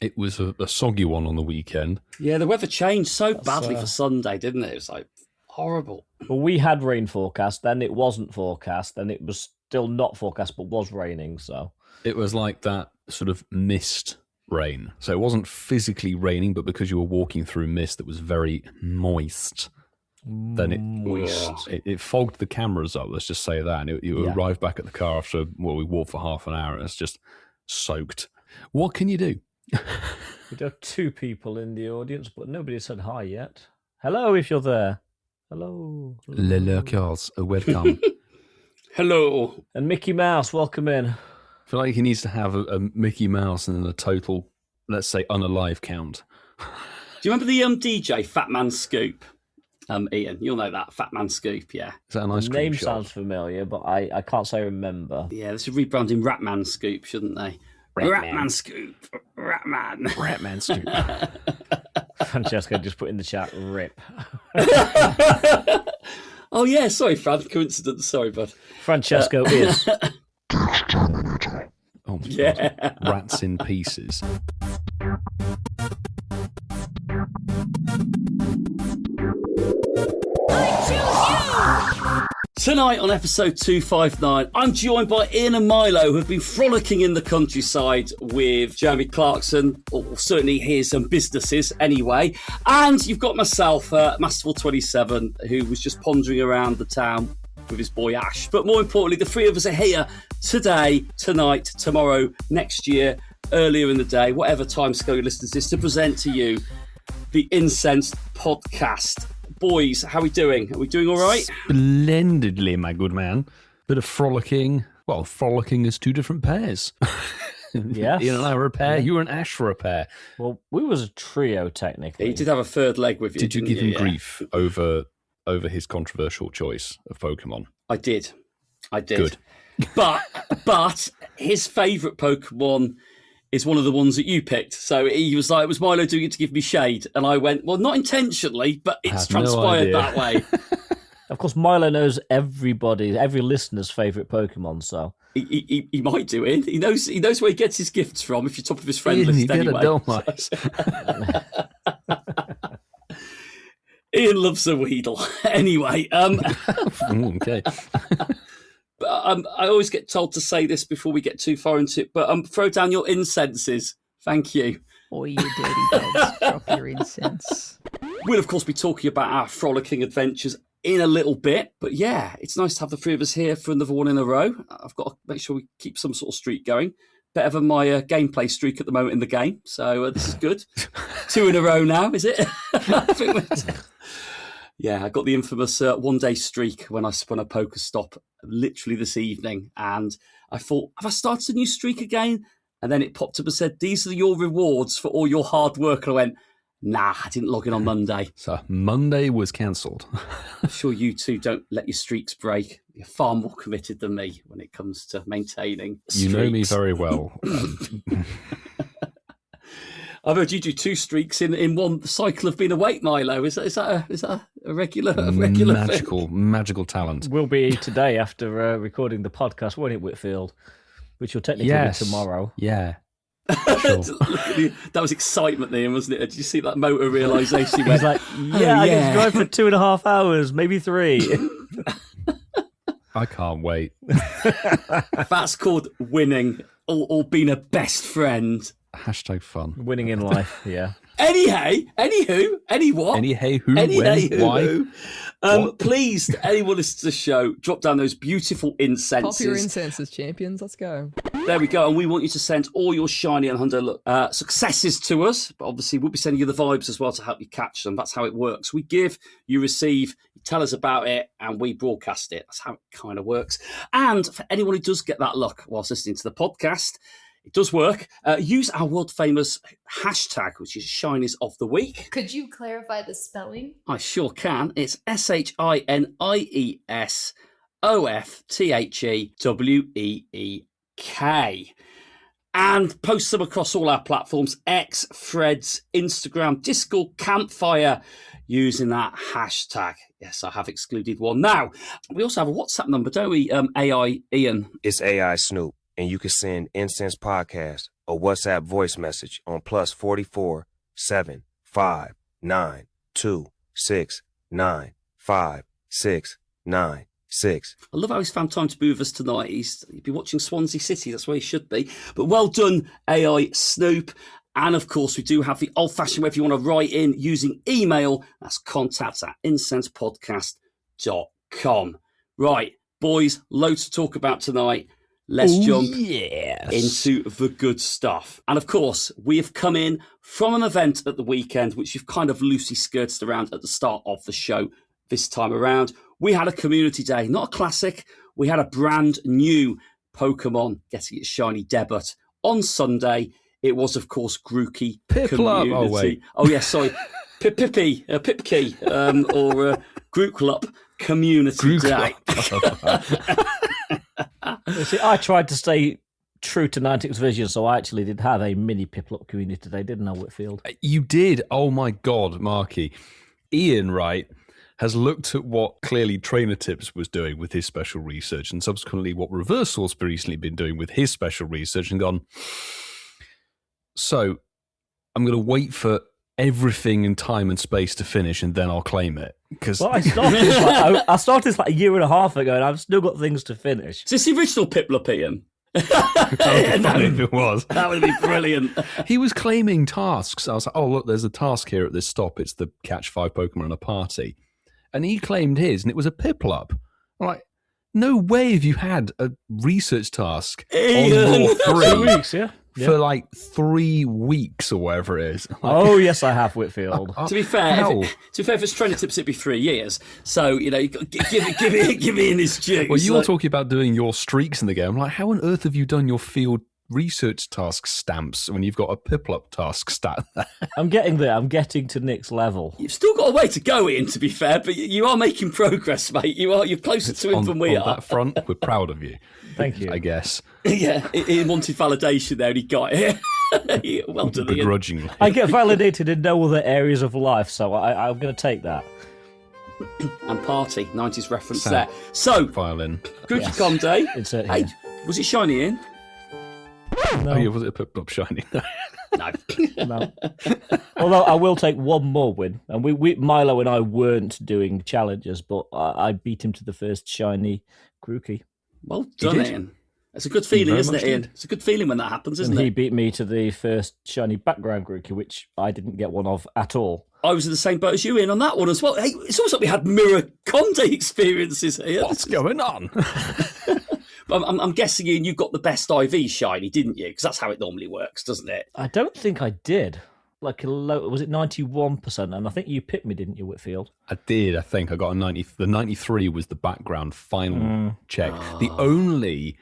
It was a soggy one on the weekend. Yeah, the weather changed so badly for Sunday, didn't it? It was like horrible. Well, we had rain forecast, then it wasn't forecast, then it was still not forecast, but was raining, so... It was like that sort of mist rain. So it wasn't physically raining, but because you were walking through mist that was very moist, then it fogged the cameras up, let's just say that. And you arrived back at the car after, we walked for half an hour, and it's just soaked. What can you do? We do have 2 people in the audience, but nobody said hi yet. Hello, if you're there. Hello. Les lurkers, welcome. Hello. And Mickey Mouse, welcome in. I feel like he needs to have a Mickey Mouse and a total, let's say, unalive count. Do you remember the DJ Fat Man Scoop? Ian, you'll know that Fat Man Scoop, yeah. Is that a nice name shop? sounds familiar, but I can't say I remember. Yeah, they should rebrand him Rat Man Scoop, shouldn't they? Rat Man Scoop. Rat Man. Rat Man Scoop. Francesco just put in the chat, rip. Oh, yeah, sorry, Fran. Coincidence. Sorry, bud. Francesco is. Oh, yeah. God. Rats in pieces. Tonight on episode 259, I'm joined by Ian and Milo, who have been frolicking in the countryside with Jeremy Clarkson, or certainly his businesses anyway. And you've got myself, Masterful27, who was just pondering around the town with his boy Ash. But more importantly, the 3 of us are here today, tonight, tomorrow, next year, earlier in the day, whatever time scale you listen to this, to present to you the Incensed podcast. Boys, how are we doing? Are we doing all right? Splendidly, my good man. Bit of frolicking. Well, frolicking is 2 different pairs. Yes. Ian and I were a pair. You were an Ash for a pair. Well, we was a trio, technically. He did have a third leg with you. Did you give him Yeah. grief over his controversial choice of Pokemon? I did. Good. But his favourite Pokemon is one of the ones that you picked. So he was like, was Milo doing it to give me shade? And I went, well, not intentionally, but it's transpired that way. Of course, Milo knows every listener's favourite Pokemon, so... He might do it. He knows where he gets his gifts from if you're top of his friend list anyway. Ian loves a Weedle. Anyway. Okay. But I always get told to say this before we get too far into it, but throw down your incenses. Thank you. Oh, you dirty dogs. Drop your incense. We'll, of course, be talking about our frolicking adventures in a little bit. But yeah, it's nice to have the 3 of us here for another one in a row. I've got to make sure we keep some sort of streak going. Better than my gameplay streak at the moment in the game. So this is good. 2 in a row now, is it? Yeah, I got the infamous 1-day streak when I spun a Pokestop literally this evening. And I thought, have I started a new streak again? And then it popped up and said, these are your rewards for all your hard work. And I went, nah, I didn't log in on Monday. So Monday was cancelled. I'm sure you two don't let your streaks break. You're far more committed than me when it comes to maintaining streaks. You know me very well. I've heard you do 2 streaks in one cycle of being awake, Milo. Is that a regular magical talent? Will be today after recording the podcast, won't it, Whitfield? Which will technically be tomorrow. Yeah. Sure. That was excitement then, wasn't it? Did you see that motor realisation? He's like, I get to drive for 2.5 hours, maybe 3. I can't wait. That's called winning or being a best friend. Hashtag fun. Winning in life, yeah. Anywho, why? Please, anyone listen to the show, drop down those beautiful incenses. Pop your incenses, champions. Let's go. There we go. And we want you to send all your Shiny and Hundo successes to us. But obviously, we'll be sending you the vibes as well to help you catch them. That's how it works. We give, you receive, you tell us about it, and we broadcast it. That's how it kind of works. And for anyone who does get that luck whilst listening to the podcast, it does work. Use our world-famous hashtag, which is Shinies of the Week. Could you clarify the spelling? I sure can. It's SHINIESOFTHEWEEK. And post them across all our platforms, X, Threads, Instagram, Discord, Campfire, using that hashtag. Yes, I have excluded one. Now, we also have a WhatsApp number, don't we, AI Ian? It's AI Snoop. and you can send Incense Podcast a WhatsApp voice message on +44 7 5 9 2 6 9 5 6 9 6. I love how he's found time to be with us tonight. He'd be watching Swansea City. That's where he should be. But well done, AI Snoop. And of course, we do have the old-fashioned way if you want to write in using email. That's contact@incensepodcast.com. Right, boys, loads to talk about tonight. Let's jump into the good stuff. And of course, we have come in from an event at the weekend, which you've kind of loosely skirted around at the start of the show this time around. We had a community day, not a classic. We had a brand new Pokemon getting its shiny debut on Sunday. It was, of course, Grookey Community. Oh, wait. Oh, yes, sorry. Pipkey, or Grookey Community Day. See, I tried to stay true to Niantic's vision, so I actually did have a mini Piplup community today, didn't I, Whitfield? You did. Oh, my God, Marky. Ian, right, has looked at what clearly Trainer Tips was doing with his special research and subsequently what Reverse Source recently been doing with his special research and gone, so I'm going to wait for everything in time and space to finish and then I'll claim it. Well, I started this like a year and a half ago and I've still got things to finish. Is this the original Piplup, Ian? That would be funny if it was. That would be brilliant. He was claiming tasks. I was like, oh, look, there's a task here at this stop. It's the catch 5 Pokemon in a party. And he claimed his, and it was a Piplup. I'm like, no way have you had a research task on your 3 weeks, yeah. For like 3 weeks or whatever it is. Like, oh, yes, I have, Whitfield. To be fair, if it's Trainer Tips, it'd be 3 years. So, you know, give me in his due. Well, you're talking about doing your streaks in the game. I'm like, how on earth have you done your field research task stamps when you've got a Piplup task stat there? I'm getting there. I'm getting to Nick's level. You've still got a way to go, Ian, to be fair, but you are making progress, mate. You're closer to him than we are. On that front, we're proud of you. Thank you. I guess. Yeah, he wanted validation there and he got it. Well done, Ian. Begrudgingly. I get validated in no other areas of life, so I'm going to take that. And party, 90s reference there. So, violin. Grookey Com Day. Insert Hey, here. was it shiny, Ian? No. Oh, yeah, was it a Piplup shiny? No. No. Although I will take one more win. And we Milo and I weren't doing challenges, but I beat him to the first shiny Grookey. Well done, Ian. It's a good feeling, isn't it, Ian? It's a good feeling when that happens, isn't and it? He beat me to the first shiny background Grookey, which I didn't get one of at all. I was in the same boat as you, Ian, on that one as well. Hey, it's almost like we had mirror Conde experiences here. What's going on? I'm guessing, Ian, you got the best IV shiny, didn't you? Because that's how it normally works, doesn't it? I don't think I did. Like a low, was it 91%? And I think you picked me, didn't you, Whitfield? I did. I think I got a 90. The 93 was the background final check. The only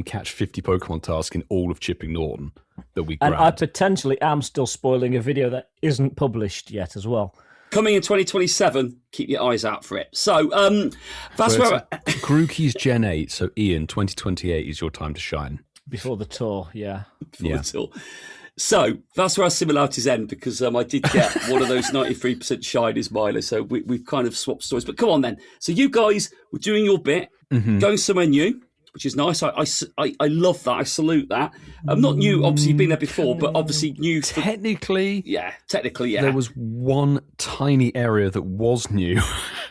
catch 50 Pokemon task in all of Chipping Norton that we grabbed. And I potentially am still spoiling a video that isn't published yet as well. Coming in 2027, keep your eyes out for it. So, that's where... Grookey's Gen 8, so Ian, 2028 is your time to shine. Before the tour, yeah. Before the tour. So, that's where our similarities end, because I did get one of those 93% shinies, Milo, so we've kind of swapped stories. But come on then. So you guys were doing your bit, going somewhere new, which is nice. I love that. I salute that. Not new, obviously, you've been there before, but obviously new. Technically, yeah. There was one tiny area that was new.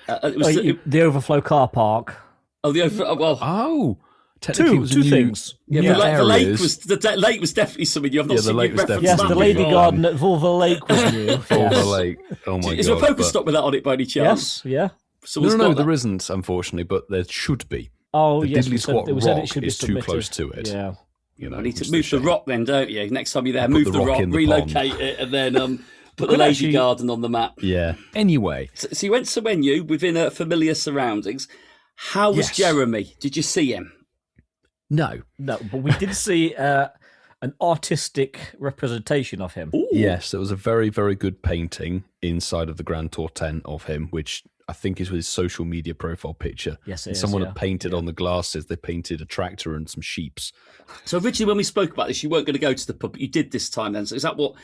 It was the overflow car park. Oh, the overflow. Well, technically, it was two things. Yeah, the lake was definitely something you have not seen. Yes, the lady garden at Vulva Lake was new. Vulva Lake. Oh my god! Is there a Pokestop with that on it by any chance? Yes. Yeah. No, there isn't, unfortunately, but there should be. Oh, the yes. Diddley Squat Rock is too submitted. close to it. Yeah. You know, I need to move the rock then, don't you? Next time you're there, move the rock, relocate it, and then put the lady garden on the map. Yeah. Anyway. So you went somewhere new within familiar surroundings. How was Jeremy? Did you see him? No, but we did see an artistic representation of him. Ooh. Yes, there was a very, very good painting inside of the Grand Tour tent of him, which I think is with his social media profile picture. Yes, it is, someone had painted on the glasses. They painted a tractor and some sheeps. So originally, when we spoke about this, you weren't going to go to the pub, but you did this time. Then, so is that what?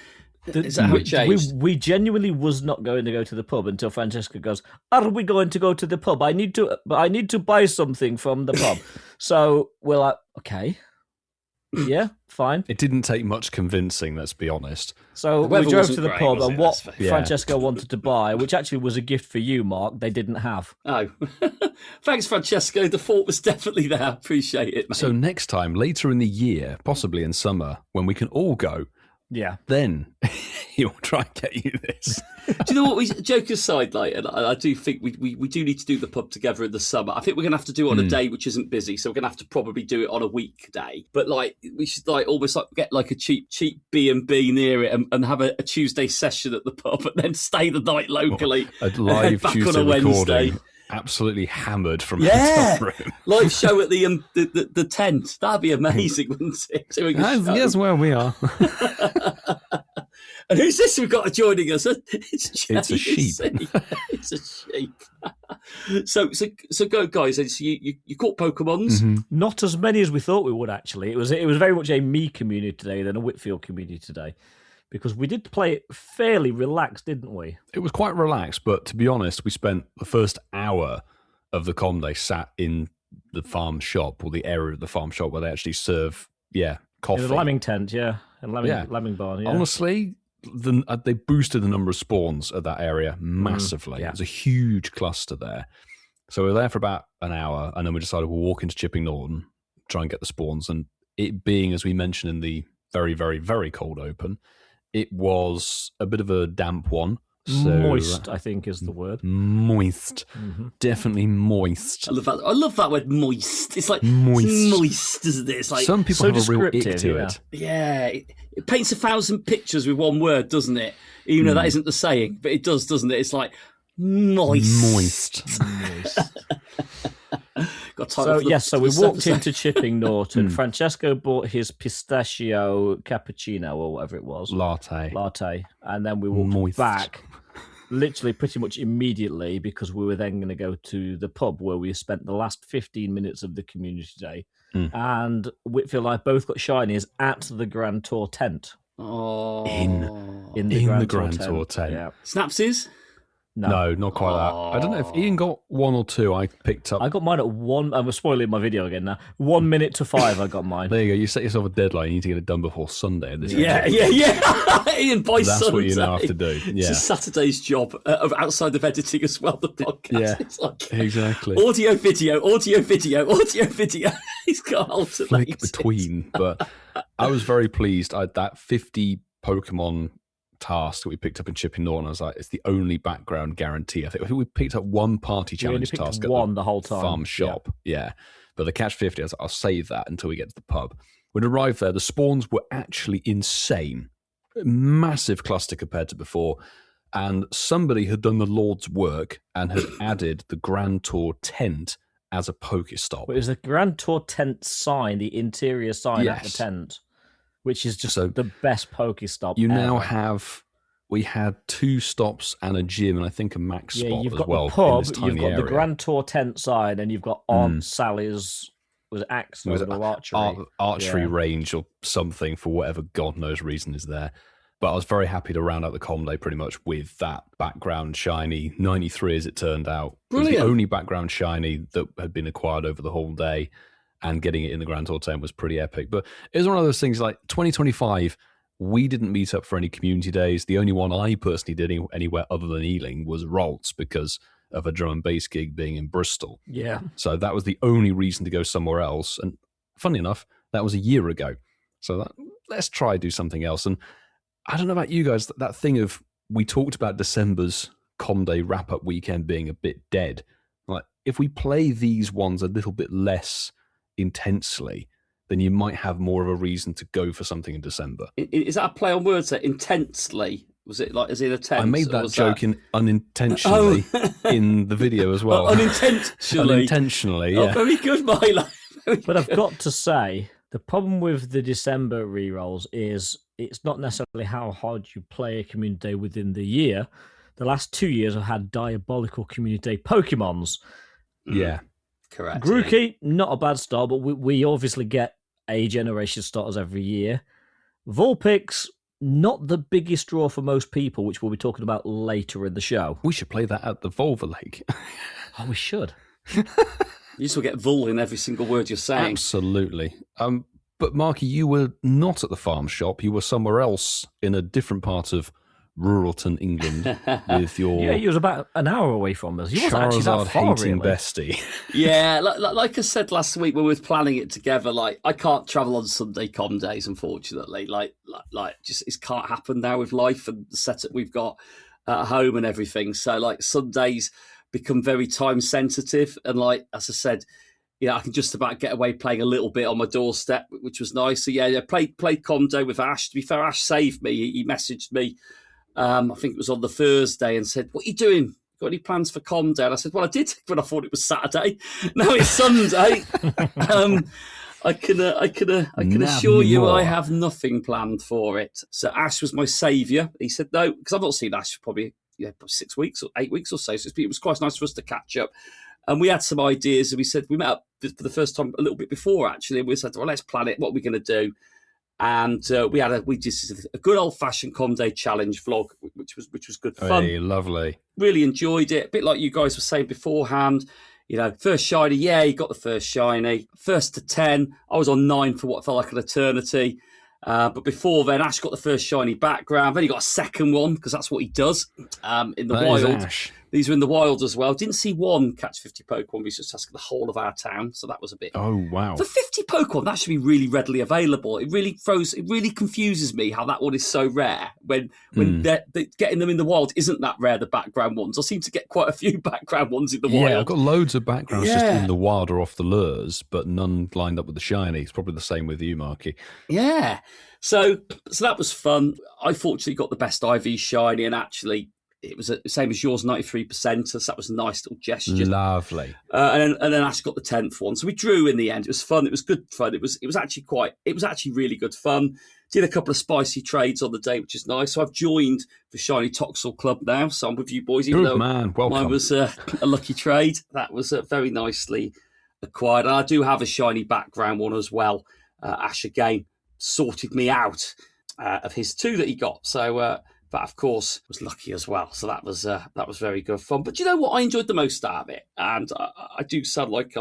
Is that how it changed? We genuinely was not going to go to the pub until Francesco goes, "Are we going to go to the pub? I need to buy something from the pub." So we're like, okay. Yeah, fine. It didn't take much convincing, let's be honest. So The we weather drove wasn't to the great, pub, was and it? what That's fair. Francesco wanted to buy, which actually was a gift for you, Mark, they didn't have. Oh, thanks, Francesco. The thought was definitely there. Appreciate it, mate. So next time, later in the year, possibly in summer, when we can all go, Yeah. then he'll try and get you this. Do you know what? Joke aside, like, and I do think we do need to do the pub together in the summer. I think we're going to have to do it on a day which isn't busy, so we're going to have to probably do it on a weekday. But like, we should like almost like get like a cheap B&B near it and have a Tuesday session at the pub, and then stay the night locally. A live back Tuesday on a Wednesday. recording, absolutely hammered from Yeah, hotel room. live show at the tent. That'd be amazing, wouldn't it? Doing a show. Yes, where we are. And who's this we've got joining us? It's Jay, It's a sheep. It's a sheep. So go, guys. So you caught Pokemons. Mm-hmm. Not as many as we thought we would, actually. It was very much a me community today than a Whitfield community today. Because we did play it fairly relaxed, didn't we? It was quite relaxed, but to be honest, we spent the first hour of the com day sat in the farm shop, or the area of the farm shop where they actually serve, coffee. In the lambing tent, yeah. And lambing barn, yeah. Honestly, they boosted the number of spawns at that area massively. yeah. It was a huge cluster there. So we were there for about an hour, and then we decided we'll walk into Chipping Norton, try and get the spawns. And it being, as we mentioned in the very, very, very cold open, it was a bit of a damp one. So, moist, I think, is the word. Moist. Definitely moist. I love that word, moist. It's like Moist. moist, isn't it? It's like Some people so have a real ick descriptive, to yeah. it. yeah, it paints 1,000 pictures with one word, doesn't it? Even though that isn't the saying, but it does, doesn't it? It's like moist. Got time So for the- yes, so for we this walked episode. into Chipping Norton. Francesco bought his pistachio cappuccino or whatever it was, latte, and then we walked Moist. back, literally pretty much immediately, because we were then going to go to the pub where we spent the last 15 minutes of the community day. And Whitfield and I both got shinies at the Grand Tour tent. Oh. In the Grand Tour tent. Yeah. Snapsies? No, not quite that. I don't know if Ian got one or two. I picked up. I got mine at 1. I'm spoiling my video again now. 1 minute to 5. I got mine. There you go. You set yourself a deadline. You need to get it done before Sunday. This Yeah. Ian, by That's Sunday. what you now have to do. Yeah. It's a Saturday's job of outside of editing as well, the podcast. Yeah, It's like exactly. audio, video. He's got alternate. Flick between. But I was very pleased. I had that 50 Pokemon task that we picked up in Chipping Norton. I was like, it's the only background guarantee. I think we picked up one party We only challenge picked task one at the whole time. farm shop. Yeah. But the catch 50, I was like, I'll save that until we get to the pub. When we arrived there, the spawns were actually insane. Massive cluster compared to before. And somebody had done the Lord's work and had added the Grand Tour tent as a Pokestop. But it was a Grand Tour tent sign, the interior sign at the Yes. tent, which is just So the best Pokestop You now ever. have, we had 2 stops and a gym, and I think a max spot you've as got well the pub, in this tiny you've got area. the Grand Tour tent sign, and you've got Aunt Sally's was it axe Was it or archery. archery Yeah. range or something for whatever God knows reason is there. But I was very happy to round out the com day pretty much with that background shiny 93, as it turned out. It was Brilliant. the only background shiny that had been acquired over the whole day, and getting it in the Grand Tour tent was pretty epic. But it was one of those things like 2025, we didn't meet up for any community days. The only one I personally did anywhere other than Ealing was Roltz because of a drum and bass gig being in Bristol. Yeah. So that was the only reason to go somewhere else. And funny enough, that was a year ago. So let's try do something else. And I don't know about you guys, that thing of, we talked about December's Com Day wrap-up weekend being a bit dead. Like, if we play these ones a little bit less intensely, then you might have more of a reason to go for something in December. Is that a play on words there? Intensely? Was it like, is it a tense? I made or that was joke unintentionally in the video as well. Unintentionally. Unintentionally, Oh, yeah. very good, Milo. But I've got to say, the problem with the December rerolls is it's not necessarily how hard you play a community day within the year. The last 2 years I've had diabolical community day Pokemons. Yeah. Correct. Grookey, not a bad start, but we obviously get a generation starters every year. Vulpix, not the biggest draw for most people, which we'll be talking about later in the show. We should play that at the Volva Lake. Oh, we should. You just will get Vul in every single word you're saying. Absolutely. But Marky, you were not at the farm shop. You were somewhere else in a different part of ruralton, England, with your Yeah, he was about an hour away from us. He wasn't actually that far, hating really. bestie. Yeah, like I said last week when we were planning it together, like I can't travel on Sunday com days, unfortunately. Like just it can't happen now with life and the setup we've got at home and everything. So like Sundays become very time sensitive, and like as I said, I can just about get away playing a little bit on my doorstep, which was nice. So yeah, played com day with Ash. To be fair, Ash saved me. He messaged me. I think it was on the Thursday and said, "What are you doing? Got any plans for com day?" And I said, "Well, I did, but I thought it was Saturday. Now it's Sunday." I can assure you I have nothing planned for it. So Ash was my saviour. He said no, because I've not seen Ash for probably 6 weeks or 8 weeks or so. So it was quite nice for us to catch up. And we had some ideas, and we said we met up for the first time a little bit before actually. And we said, well, let's plan it. What are we going to do? And we just a good old fashioned Com Day challenge vlog, which was good fun. Hey, lovely. Really enjoyed it. A bit like you guys were saying beforehand. First shiny, you got the first shiny. First to 10, I was on 9 for what felt like an eternity. But before then, Ash got the first shiny background. Then he got a second one because that's what he does in the wild. These were in the wild as well. Didn't see one catch 50 Pokemon. We just asked the whole of our town, so that was a bit. Oh wow! For 50 Pokemon, that should be really readily available. It really confuses me how that one is so rare when they're getting them in the wild isn't that rare. The background ones. I seem to get quite a few background ones in the wild. Yeah, I've got loads of backgrounds just in the wild or off the lures, but none lined up with the shiny. It's probably the same with you, Marky. Yeah. So that was fun. I fortunately got the best IV shiny, and actually it was the same as yours, 93%. So that was a nice little gesture. Lovely. And then Ash got the 10th one. So we drew in the end. It was fun. It was good fun. It was actually really good fun. Did a couple of spicy trades on the day, which is nice. So I've joined the Shiny Toxel Club now. So I'm with you boys. Even though man, welcome. Mine was a lucky trade. That was very nicely acquired. And I do have a shiny background one as well. Ash again sorted me out of his 2 that he got. So that, of course, was lucky as well. So that was very good fun. But you know what I enjoyed the most out of it? And I do sound like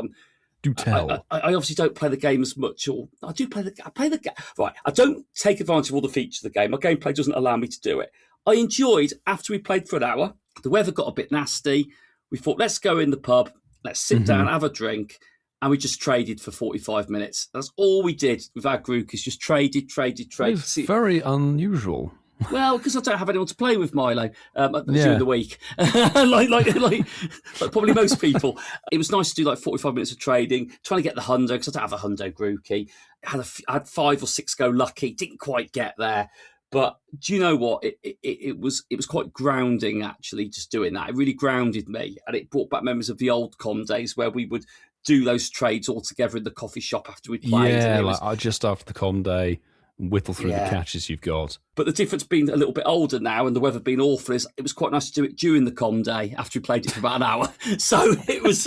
do tell. I obviously don't play the game as much, or I play the game. Right, I don't take advantage of all the features of the game. My gameplay doesn't allow me to do it. I enjoyed, after we played for an hour, the weather got a bit nasty. We thought, let's go in the pub, let's sit down, have a drink. And we just traded for 45 minutes. That's all we did with our group, is just traded. It's very unusual. Well, because I don't have anyone to play with, Milo, during the week, like probably most people. It was nice to do like 45 minutes of trading, trying to get the hundo, because I don't have a hundo Grookey. I had 5 or 6 go lucky, didn't quite get there. But do you know what? It was quite grounding, actually, just doing that. It really grounded me, and it brought back memories of the old com days where we would do those trades all together in the coffee shop after we'd played. Yeah, just after the com day, whittle through the catches you've got. But the difference being a little bit older now and the weather being awful is it was quite nice to do it during the com day after we played it for about an hour. So it was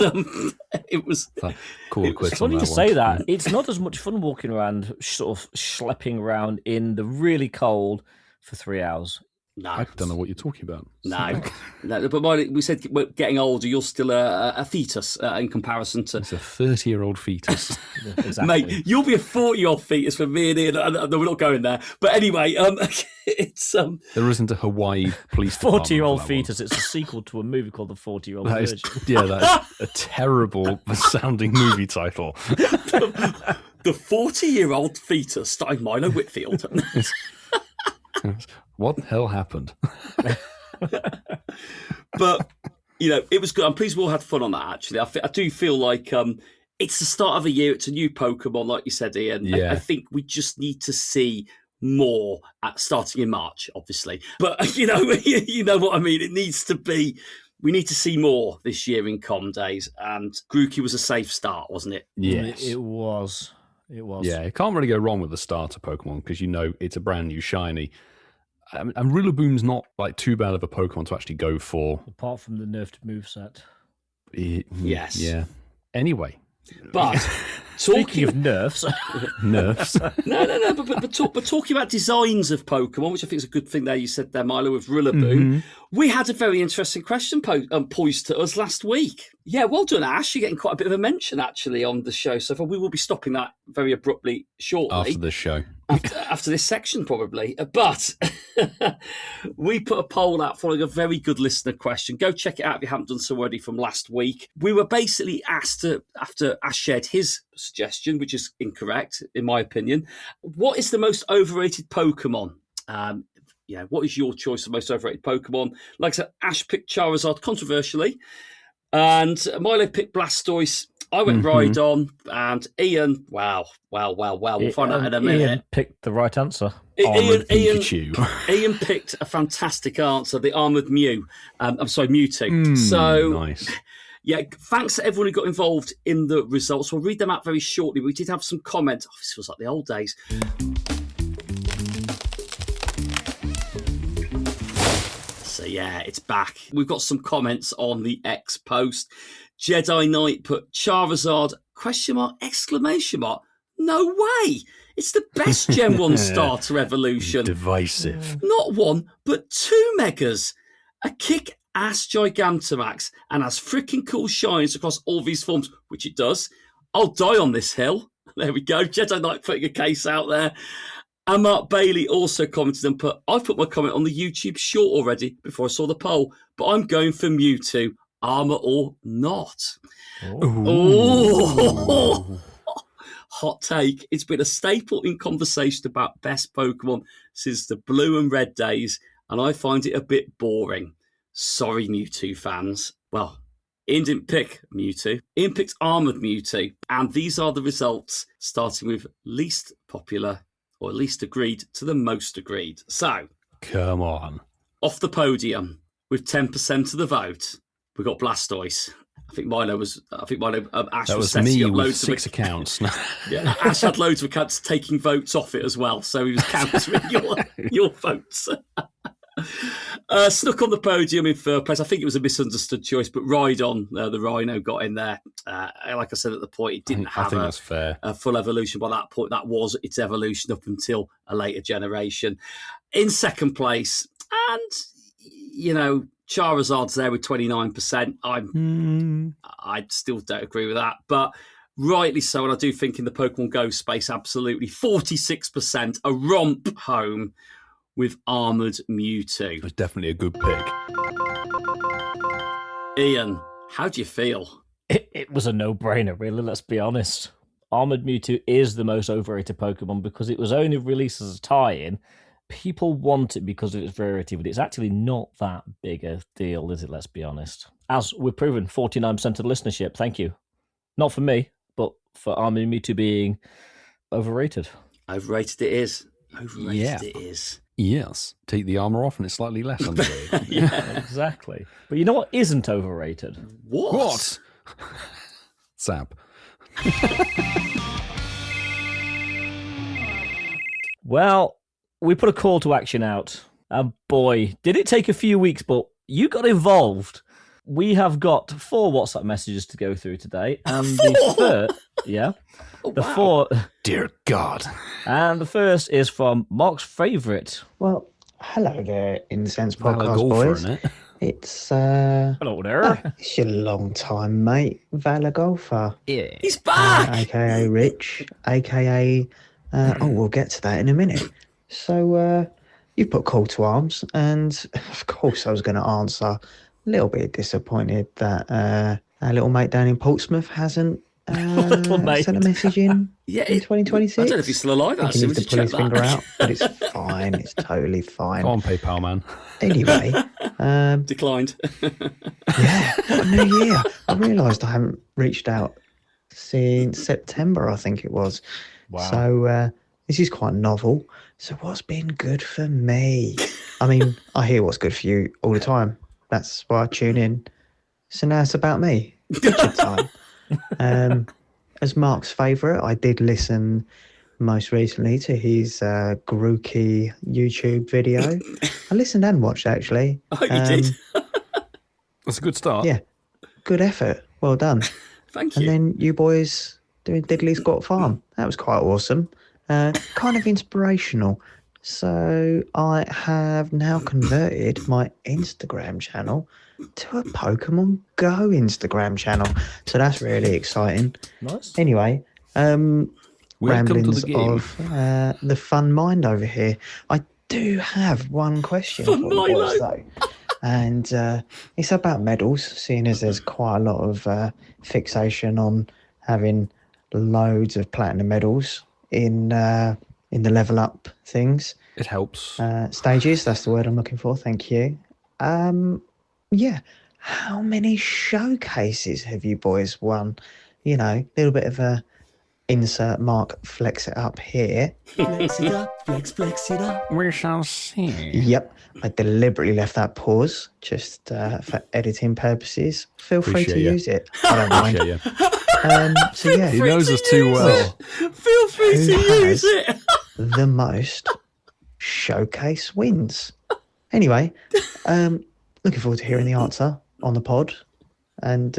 cool. It's funny to say that. It's not as much fun walking around, sort of schlepping around in the really cold for 3 hours. No, I don't know what you're talking about. No. But we said we're getting older. You're still a fetus in comparison to. It's a 30-year-old fetus. Exactly. Mate, you'll be a 40-year-old fetus for me and Ian. No, we're not going there. But anyway, it's There isn't a Hawaii police department. 40-year-old fetus. It's a sequel to a movie called The 40-Year-Old Virgin. That's a terrible sounding movie title. The 40-year-old fetus starring Milo Whitfield. What the hell happened? But, it was good. I'm pleased we all had fun on that, actually. I do feel like it's the start of a year. It's a new Pokemon, like you said, Ian. Yeah. I think we just need to see more starting in March, obviously. But, you know what I mean? It needs to be... We need to see more this year in Com Days. And Grookey was a safe start, wasn't it? Yes. It was. Yeah, it can't really go wrong with the starter Pokemon because it's a brand new shiny. And Rillaboom's not like too bad of a Pokemon to actually go for. Apart from the nerfed moveset. Yes. Yeah. Anyway. But Speaking of nerfs. Nerfs. No. But talking about designs of Pokemon, which I think is a good thing there, you said there, Milo, with Rillaboom. We had a very interesting question posed to us last week. Yeah, well done, Ash. You're getting quite a bit of a mention, actually, on the show so far. We will be stopping that very abruptly shortly. After this show. After this section, probably. But we put a poll out following a very good listener question. Go check it out if you haven't done so already from last week. We were basically asked to, after Ash shared his suggestion, which is incorrect, in my opinion, what is the most overrated Pokemon? What is your choice of most overrated Pokemon? Like I said, Ash picked Charizard controversially, and Milo picked Blastoise. I went Rhydon, and Ian, wow. We'll find out in a minute. Ian picked the right answer. Ian picked a fantastic answer, the Armoured Mew. Mewtwo. Nice. Yeah, thanks to everyone who got involved in the results. We'll read them out very shortly. We did have some comments. This feels like the old days. So yeah, it's back. We've got some comments on the X post. Jedi Knight put Charizard, ? No way! It's the best Gen 1 starter evolution. Divisive. Not one, but 2 megas. A kick-ass Gigantamax and has freaking cool shines across all these forms, which it does. I'll die on this hill. There we go. Jedi Knight putting a case out there. And Mark Bailey also commented and I've put my comment on the YouTube short already before I saw the poll, but I'm going for Mewtwo, armor or not. Oh. Hot take. It's been a staple in conversation about best Pokemon since the blue and red days, and I find it a bit boring. Sorry, Mewtwo fans. Well, Ian didn't pick Mewtwo. Ian picked Armoured Mewtwo, and these are the results, starting with least popular or least agreed to the most agreed. So, come on. Off the podium with 10% of the vote, we got Blastoise. Ash that was setting me up with loads 6 of accounts. Yeah, Ash had loads of accounts taking votes off it as well, so he was countering your votes. Snuck on the podium in third place. I think it was a misunderstood choice, but Rhydon, the Rhino, got in there. Like I said at the point, it didn't have that's fair. A full evolution by that point. That was its evolution up until a later generation. In second place, and Charizard's there with 29%. I still don't agree with that, but rightly so. And I do think in the Pokemon Go space, absolutely 46%, a romp home with Armoured Mewtwo. It was definitely a good pick. Ian, how do you feel? It was a no-brainer, really, let's be honest. Armoured Mewtwo is the most overrated Pokemon because it was only released as a tie-in. People want it because of its rarity, but it's actually not that big a deal, is it? Let's be honest. As we've proven, 49% of the listenership, thank you. Not for me, but for Armoured Mewtwo being overrated. Overrated it is. It is. Yes. Take the armour off and it's slightly less underrated. Yeah, exactly. But you know what isn't overrated? What? Zap. Well, we put a call to action out. And boy, did it take a few weeks, but you got involved. We have got 4 WhatsApp messages to go through today. And the third, four. Dear God. And the first is from Mark's favourite. Well, hello there, Incense Podcast Golfer, boys. isn't it? It's hello there. It's your long time mate, Valor Golfer. Yeah. He's back. AKA Rich, AKA we'll get to that in a minute. So you put call to arms, and of course I was going to answer. A little bit disappointed that our little mate down in Portsmouth hasn't sent a message in 2026. I don't know if he's still alive, I think he actually. needs to pull his finger out, but it's fine. It's totally fine. Go on, PayPal, man. Anyway. Declined. Yeah, what a new year. I realised I haven't reached out since September, I think it was. Wow. So this is quite novel. So what's been good for me? I mean, I hear what's good for you all the time. That's why I tune in. So now it's about me. Richard time. As Mark's favourite, I did listen most recently to his Grookey YouTube video. I listened and watched, actually. Oh, you did? That's a good start. Yeah, good effort. Well done. Thank you. And then you boys doing Diddley's Got Farm. That was quite awesome. Kind of inspirational. So I have now converted my Instagram channel to a Pokemon Go Instagram channel. So that's really exciting. Nice. Anyway, ramblings to the game. of the fun mind over here. I do have one question for the boys, though. And it's about medals, seeing as there's quite a lot of fixation on having loads of platinum medals in the level up things. It helps. Stages, that's the word I'm looking for. Thank you. Yeah. How many showcases have you boys won? You know, a little bit of a insert mark, flex it up here. Flex it up, flex it up. We shall see. Yep. I deliberately left that pause just for editing purposes. Feel free to Appreciate use it. I don't mind. Yeah. So yeah, He knows us too well. Feel free Who to use has it. the most showcase wins. Anyway, looking forward to hearing the answer on the pod. And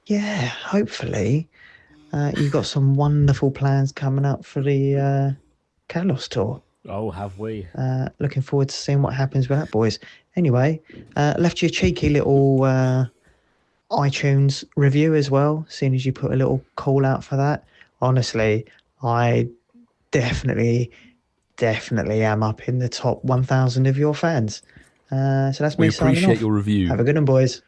yeah, hopefully you've got some wonderful plans coming up for the Kalos Tour. Oh, have we? Looking forward to seeing what happens with that, boys. Anyway, left you a cheeky little iTunes review as well, seeing as you put a little call out for that. Honestly, I definitely am up in the top 1,000 of your fans. So that's me We signing appreciate off. your review. Have a good one, boys.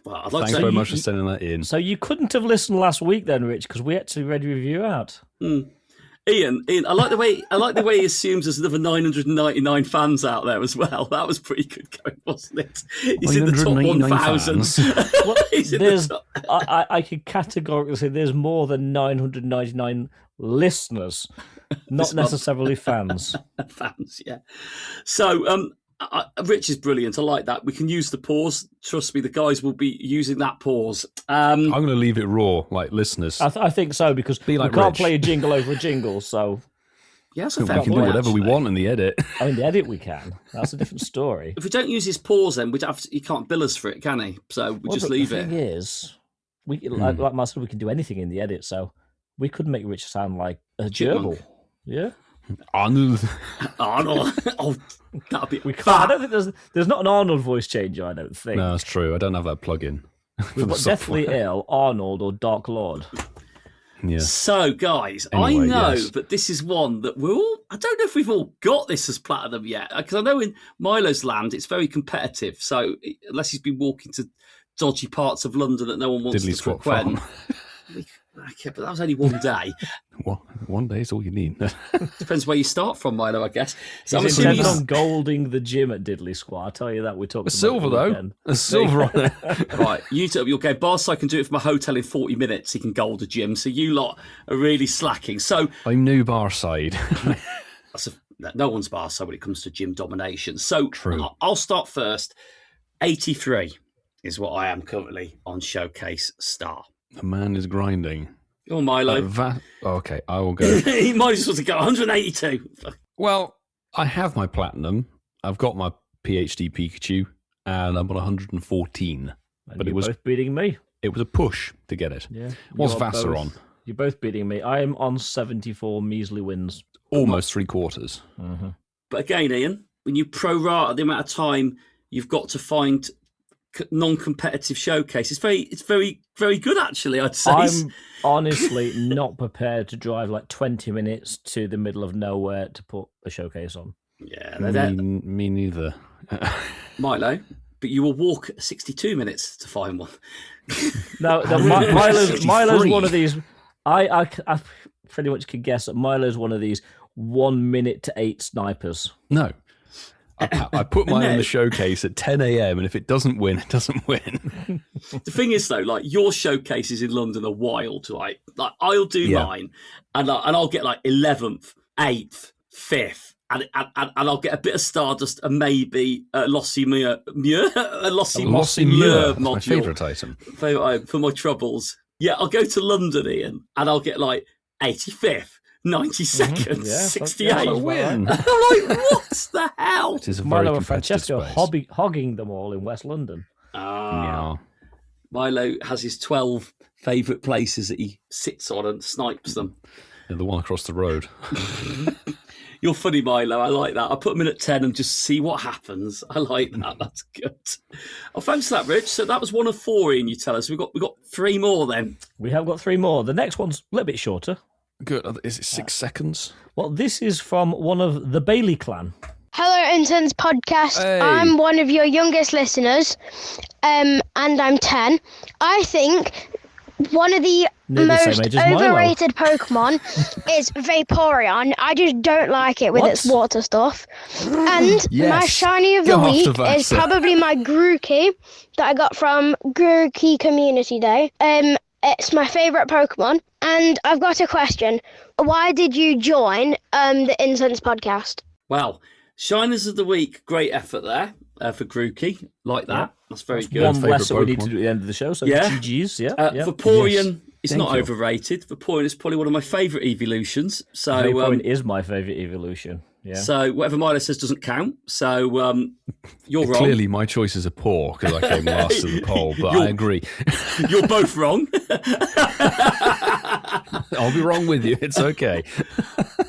Well, I'd like Thanks to say very much for sending that in. So you couldn't have listened last week then, Rich, because we actually read your review out. Ian, I like the way he assumes there's another 999 fans out there as well. That was pretty good going, wasn't it? He's in the top 1,000. Well, He's in there's, the top. I could categorically say there's more than 999 listeners, not necessarily fans. Fans, yeah. So, Rich is brilliant. I like that. We can use the pause. Trust me, the guys will be using that pause. I'm going to leave it raw, like listeners. I think so, because Be like we can't Rich. play a jingle over a jingle, so Yeah, that's a We fair can do point, whatever we actually. want in the edit. in the edit we can. That's a different story. If we don't use his pause, then we'd have to, he can't bill us for it, can he? So we just leave The it. thing is, we like myself, we can do anything in the edit, so we could make Rich sound like a Chipmunk. gerbil. Yeah, Arnold. Arnold. Oh, that'd be. we can't. I don't think there's not an Arnold voice changer. I don't think. No, that's true. I don't have that plug-in. We've got Deathly Ill, Arnold, or Dark Lord. Yeah. So, guys, Anyway, I know yes. that this is one that we're all. I don't know if we've all got this as platinum yet, because I know in Milo's land it's very competitive. So, unless he's been walking to dodgy parts of London that no one wants Diddley to Squat frequent. Farm. Okay, but that was only one day. One day is all you need. Depends where you start from, Milo, I guess. So I'm He's assuming intent he's on golding the gym at Diddley Squad. I'll tell you that. We talked A about silver, it the though. weekend. A silver on it. right. You two, you'll go. Barside can do it from a hotel in 40 minutes. He can gold a gym. So you lot are really slacking. So I'm new Barside. no one's Barside when it comes to gym domination. So True. I'll start first. 83 is what I am currently on Showcase Star. The man is grinding. Oh, Milo. Okay, I will go. He might as well go 182. Well, I have my platinum. I've got my PhD Pikachu, and I'm on 114. And But you're it was both beating me. it was a push to get it. Yeah. What's You're Vassar both- on? You're both beating me. I am on 74 measly wins. Almost 3/4. But again, Ian, when you prorate the amount of time you've got to find non-competitive showcase, it's very, very good, actually, I'd say. I'm honestly not prepared to drive like 20 minutes to the middle of nowhere to put a showcase on. Yeah, Me neither. Milo, but you will walk 62 minutes to find one. No, Milo's one of these. I pretty much can guess that Milo's one of these 1 minute to 8 snipers. No. I put mine in the showcase at 10 a.m. and if it doesn't win, it doesn't win. The thing is, though, like your showcases in London are wild, right? Like I'll do mine, and I'll get like 11th, 8th, 5th, and I'll get a bit of Stardust and maybe a Lossy Muir That's my module. favourite item. For my troubles. Yeah, I'll go to London, Ian, and I'll get like 85th, 92nd, Yeah, 68th. that's win. I'm like, what the hell? It is a very Milo and competitive Francesco space. hogging them all in West London. Yeah. Milo has his 12 favourite places that he sits on and snipes them. Yeah, the one across the road. You're funny, Milo. I like that. I put them in at 10 and just see what happens. I like that. That's good. Oh, thanks for that, Rich. So that was one of 4, Ian, you tell us. We've got 3 more then. We have got 3 more. The next one's a little bit shorter. Good. Is it 6 seconds? Well, this is from one of the Bailey clan. Hello, Intense Podcast. Hey. I'm one of your youngest listeners, and I'm 10. I think one of the Near the same most age as Milo. overrated Pokemon is Vaporeon. I just don't like it with What? its water stuff. And Yes. my shiny of the Go week after that, is sir. probably my Grookey that I got from Grookey Community Day. It's my favourite Pokemon. And I've got a question. Why did you join the Intense Podcast? Well, Shiners of the Week, great effort there for Grookey. Like that. That's very good. One Favourite less that we need Pokemon. to do at the end of the show. So Yeah. GG's, yeah. Vaporeon is Thank not you. overrated. Vaporeon is probably one of my favourite evolutions. So, Vaporeon is my favourite evolution. Yeah. so whatever Milo says doesn't count. So you're wrong. Clearly, my choices are poor because I came last in the poll, but I agree. You're both wrong. I'll be wrong with you. It's okay.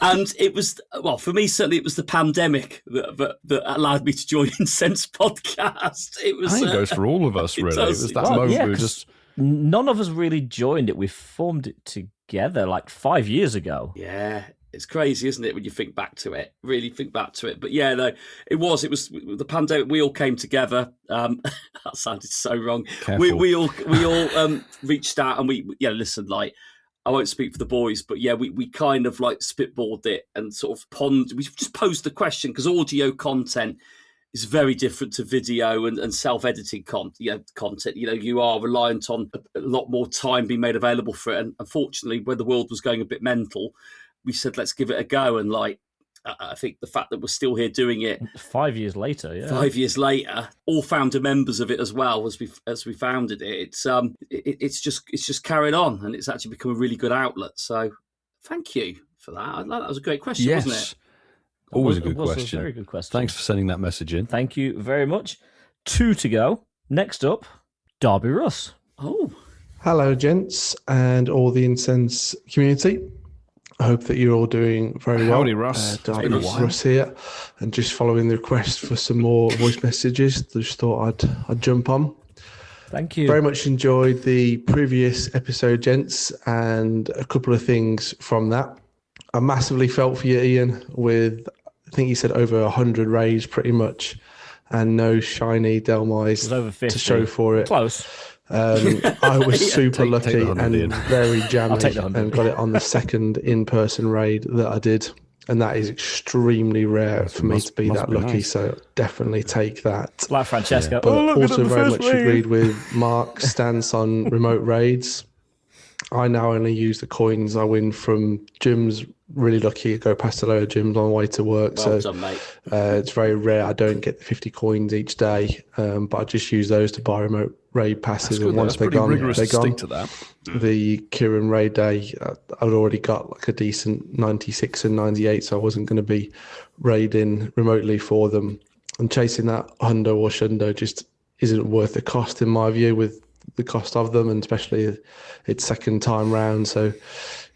And it was, well, for me, certainly it was the pandemic that allowed me to join Incense Podcast. It was. I think it goes for all of us, it really. does, It was it that does. moment Yeah, we were 'cause just... none of us really joined it. We formed it together like 5 years ago. Yeah, it's crazy, isn't it, when you think back to it? Really think back to it. But yeah, no, it was the pandemic. We all came together. That sounded so wrong. Careful. We all reached out and we listen, like, I won't speak for the boys, but yeah, we kind of like spitballed it and sort of we just posed the question because audio content is very different to video and self-editing content. You know, you are reliant on a lot more time being made available for it. And unfortunately, when the world was going a bit mental, we said, let's give it a go. And like, I think the fact that we're still here doing it 5 years later, yeah. 5 years later, all founder members of it as well as we founded it. It's just carried on, and it's actually become a really good outlet. So, thank you for that. That was a great question, Yes. wasn't it? Always a It good was question. a very good question. Thanks for sending that message in. Thank you very much. 2 to go. Next up, Darby Russ. Oh, Hello, gents, and all the Incense community. I hope that you're all doing very well. Howdy, Russ. Darby It's been a while. Russ here, and just following the request for some more voice messages. Just thought I'd jump on. Thank you. Very much enjoyed the previous episode, gents, and a couple of things from that. I massively felt for you, Ian, with I think you said over 100 raids, pretty much, and no shiny It was Delmise over 50. to show for it. Close. I was Yeah, super take lucky the 100 and in. very I'll jammy take the 100. and got it on the second in-person raid that I did. And that is extremely rare for me to be must that be lucky. nice. So definitely take that. Like Francesco. But Oh, look at also the very first much raid. agreed with Mark's stance on remote raids. I now only use the coins I win from gyms. Really lucky to go past a load of gyms on the way to work. well so done, mate. it's very rare. I don't get the 50 coins each day, but I just use those to buy remote raid passes. That's good. And once That's they're pretty gone, rigorous they're to gone. stick to that. The Kieran raid day, I'd already got like a decent 96 and 98, so I wasn't going to be raiding remotely for them. And chasing that hundo or shundo just isn't worth the cost in my view, with the cost of them, and especially its second time round. So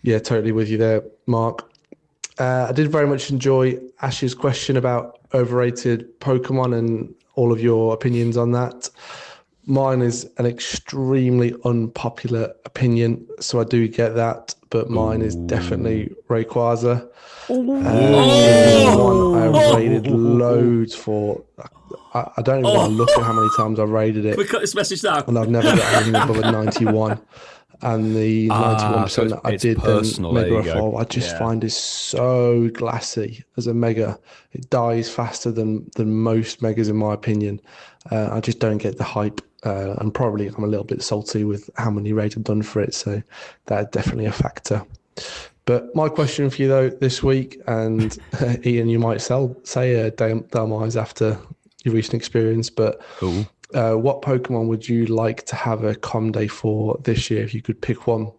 yeah, totally with you there, Mark. I did very much enjoy Ash's question about overrated Pokemon and all of your opinions on that. Mine is an extremely unpopular opinion, so I do get that, but mine is definitely Rayquaza. One I've raided loads for. I don't even want to look at how many times I've raided it, Can we cut this message now? and I've never got anything above a 91. And the 91% so that I it's did personal, then there you Mega go. Evolve, I just Yeah. find is so glassy as a Mega. It dies faster than most Megas, in my opinion. I just don't get the hype. And probably I'm a little bit salty with how many raids I've done for it. So that's definitely a factor. But my question for you, though, this week, and Ian, you might say Delmise after your recent experience, but Cool. what Pokemon would you like to have a com day for this year if you could pick one?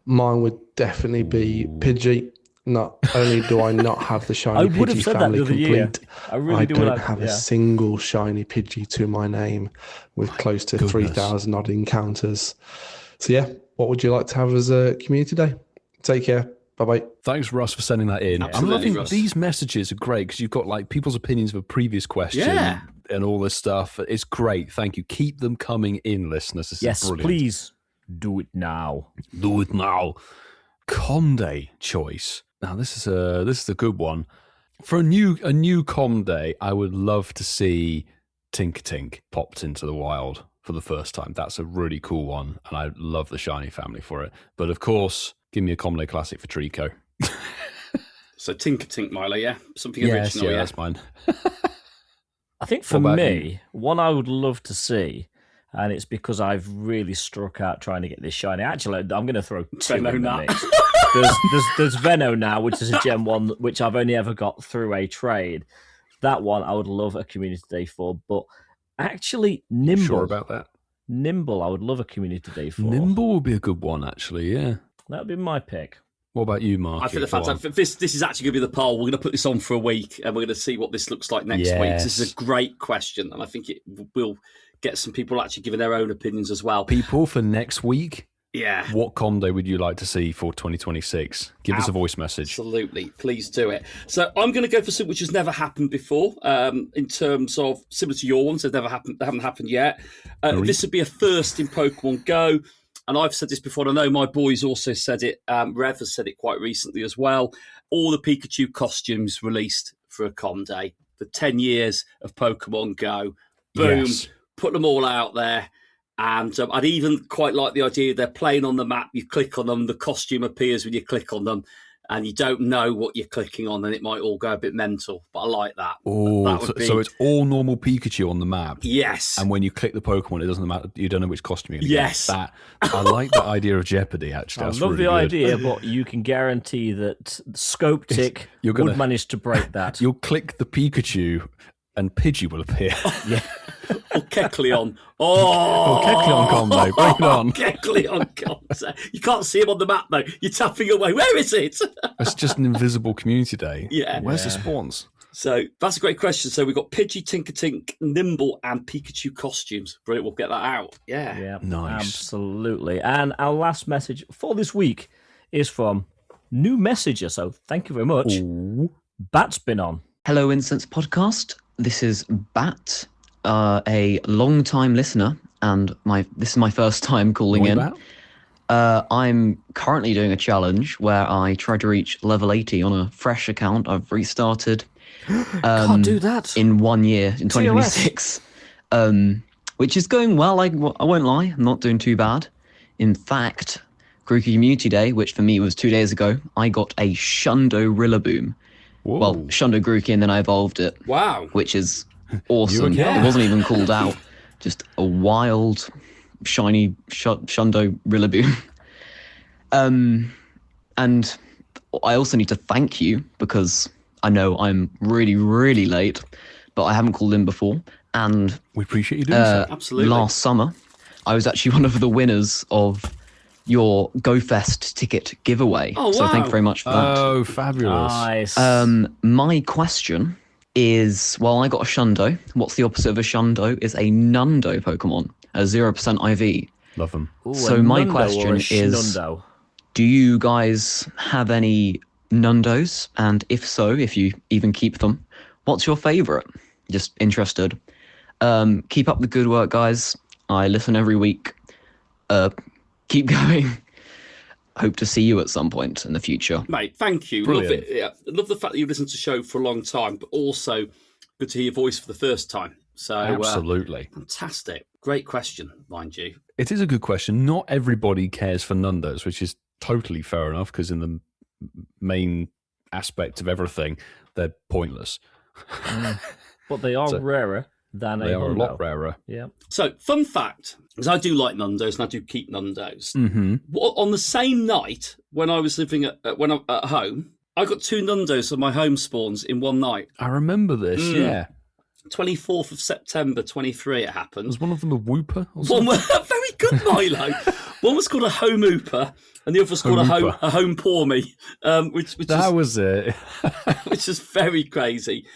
Mine would definitely be Pidgey. Not only do I not have the I shiny would have Pidgey said that family the other year. complete, I really do don't like- have yeah. a single shiny Pidgey to my name with close to 3,000 odd encounters. So yeah, what would you like to have as a community day? Take care. Bye-bye. Thanks, Russ, for sending that in. Absolutely, I'm loving Russ. these messages are great because you've got like people's opinions of a previous question and all this stuff. It's great. Thank you. Keep them coming in, listeners. This is brilliant. Please do it now. Do it now. Comday choice. Now this is a good one. For a new Comday, I would love to see Tinkertink popped into the wild for the first time. That's a really cool one, and I love the Shiny family for it. But of course, give me a Comday Classic for Trico. So Tinkertink, Milo, yeah? Something original, yeah? That's mine. I think for me, one I would love to see, and it's because I've really struck out trying to get this Shiny. Actually, I'm going to throw two in the mix. There's Venno now, which is a Gen 1, which I've only ever got through a trade. That one I would love a community day for, but actually Nimble. Sure about that? Nimble I would love a community day for. Nimble would be a good one, actually, yeah. That would be my pick. What about you, Mark? I think the fact that this is actually going to be the poll. We're going to put this on for a week, and we're going to see what this looks like next week. This is a great question, and I think it will get some people actually giving their own opinions as well. People for next week? Yeah. What Comday would you like to see for 2026? Give us a voice message. Absolutely. Please do it. So I'm going to go for something which has never happened before in terms of similar to your ones. They haven't happened yet. This would be a first in Pokemon Go. And I've said this before. And I know my boys also said it. Rev has said it quite recently as well. All the Pikachu costumes released for a Comday. The 10 years of Pokemon Go. Boom. Yes. Put them all out there. And I'd even quite like the idea they're playing on the map. You click on them, the costume appears when you click on them, and you don't know what you're clicking on, and it might all go a bit mental. But I like that. Oh, so it's all normal Pikachu on the map. Yes. And when you click the Pokemon, it doesn't matter. You don't know which costume you're going to Yes. get. I like the idea of Jeopardy, actually. I That's love really the good. idea, but you can guarantee that Scopetic would manage to break that. You'll click the Pikachu and Pidgey will appear. Yeah. Or Kecleon. Oh, Kecleon Combo. Bring it on. Kecleon Combo. You can't see him on the map, though. You're tapping away. Where is it? It's just an invisible community day. Yeah. Where's the spawns? So that's a great question. So we've got Pidgey, Tinkertink, Nimble, and Pikachu costumes. Brilliant. We'll get that out. Yeah. Yeah. Nice. Absolutely. And our last message for this week is from new messenger. So thank you very much. Ooh. Bat's been on. Hello, Instance Podcast. This is Bat, a long-time listener, and this is my first time calling in. I'm currently doing a challenge where I try to reach level 80 on a fresh account. I've restarted. Can't do that. In 1 year, in 2026, which is going well. I won't lie, I'm not doing too bad. In fact, Grookey Community Day, which for me was 2 days ago, I got a Shundo Rillaboom. Whoa. Well, Shundo Grookey, and then I evolved it. Wow. Which is awesome. It wasn't even called out. Just a wild, shiny Shundo Rillaboom. And I also need to thank you because I know I'm really, really late, but I haven't called in before. And we appreciate you doing so. Absolutely. Last summer, I was actually one of the winners of your GoFest ticket giveaway. Oh, wow. So thank you very much for that. Oh, fabulous. Nice. My question is, well, I got a Shundo. What's the opposite of a Shundo? Is a Nundo Pokemon, a 0% IV. Love them. Ooh, So my question is, do you guys have any Nundos? And if so, if you even keep them, what's your favorite? Just interested. Keep up the good work, guys. I listen every week. Keep going. Hope to see you at some point in the future. Mate, thank you. Brilliant. Love it. Yeah. Love the fact that you've listened to the show for a long time, but also good to hear your voice for the first time. So Absolutely. Fantastic. Great question, mind you. It is a good question. Not everybody cares for Nundos, which is totally fair enough because in the main aspect of everything, they're pointless. But they are rarer than They a are a Hundo. lot rarer. Yeah. So, fun fact, because I do like Nundos and I do keep Nundos. Mm-hmm. On the same night when I was living at home, I got 2 Nundos of my home spawns in one night. I remember this, yeah. 24th of September 23 it happened. Was one of them a Whooper? Or One something? was, very good, Milo. One was called a Home Ooper and the other was called a Home Pour Me, which was it. which is very crazy.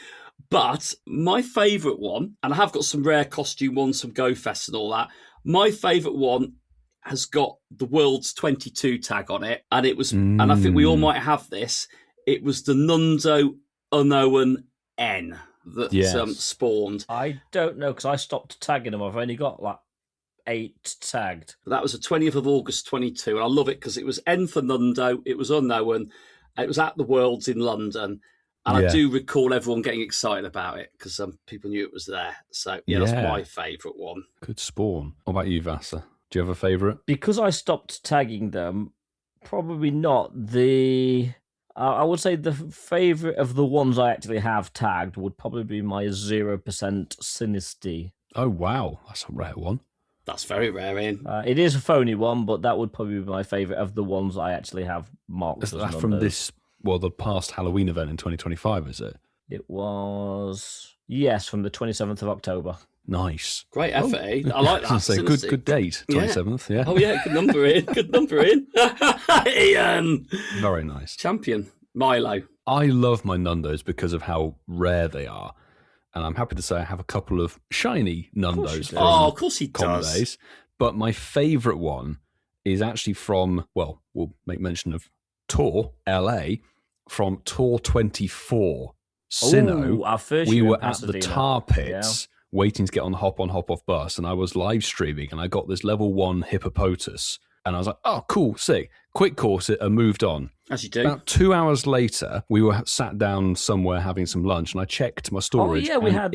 But my favourite one, and I have got some rare costume ones, some Go Fest and all that, my favourite one has got the world's 22 tag on it, and it was, and I think we all might have this. It was the Nundo Unknown N that spawned. I don't know because I stopped tagging them. I've only got like 8 tagged. That was the 20th of August 22, and I love it because it was N for Nundo, it was unknown, it was at the Worlds in London, and I do recall everyone getting excited about it because people knew it was there. So that's my favourite one. Good spawn. What about you, Vasa? Do you have a favourite? Because I stopped tagging them, probably not. I would say the favourite of the ones I actually have tagged would probably be my 0% Sinisty. Oh, wow. That's a rare one. That's very rare, Ian. It is a phony one, but that would probably be my favourite of the ones I actually have marked. Is that from the past Halloween event in 2025, is it? It was, yes, from the 27th of October. Nice. Great effort, eh? I like that. Say, good date, 27th, yeah. Oh, yeah, good number in. Good number in. Ian. Very nice. Champion, Milo. I love my Nundos because of how rare they are. And I'm happy to say I have a couple of shiny Nundos. Of course he does. Days. But my favourite one is actually from, well, we'll make mention of Tour LA, from Tour 24. Sinnoh. Our first we year were in at the Pasadena. tar pits waiting to get on the hop on, hop off bus. And I was live streaming and I got this level 1 hippopotamus. And I was like, oh, cool, sick. Quick course it and moved on. As you do. About 2 hours later, we were sat down somewhere having some lunch, and I checked my storage. Oh, yeah,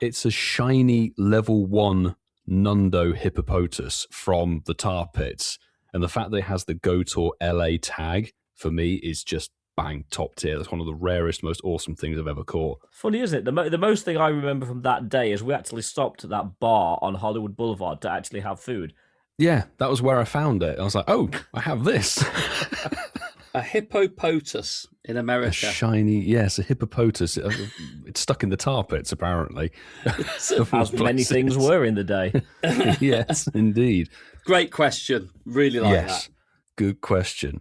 It's a shiny level 1 Nundo hippopotamus from the tar pits. And the fact that it has the Go Tour LA tag, for me, is just bang, top tier. That's one of the rarest, most awesome things I've ever caught. Funny, isn't it? The most thing I remember from that day is we actually stopped at that bar on Hollywood Boulevard to actually have food. Yeah, that was where I found it. I was like, oh, I have this. A hippopotamus in America. A shiny, yes, a hippopotamus. It's stuck in the tar pits, apparently. As many things were in the day. Yes, indeed. Great question. Really like that. Good question.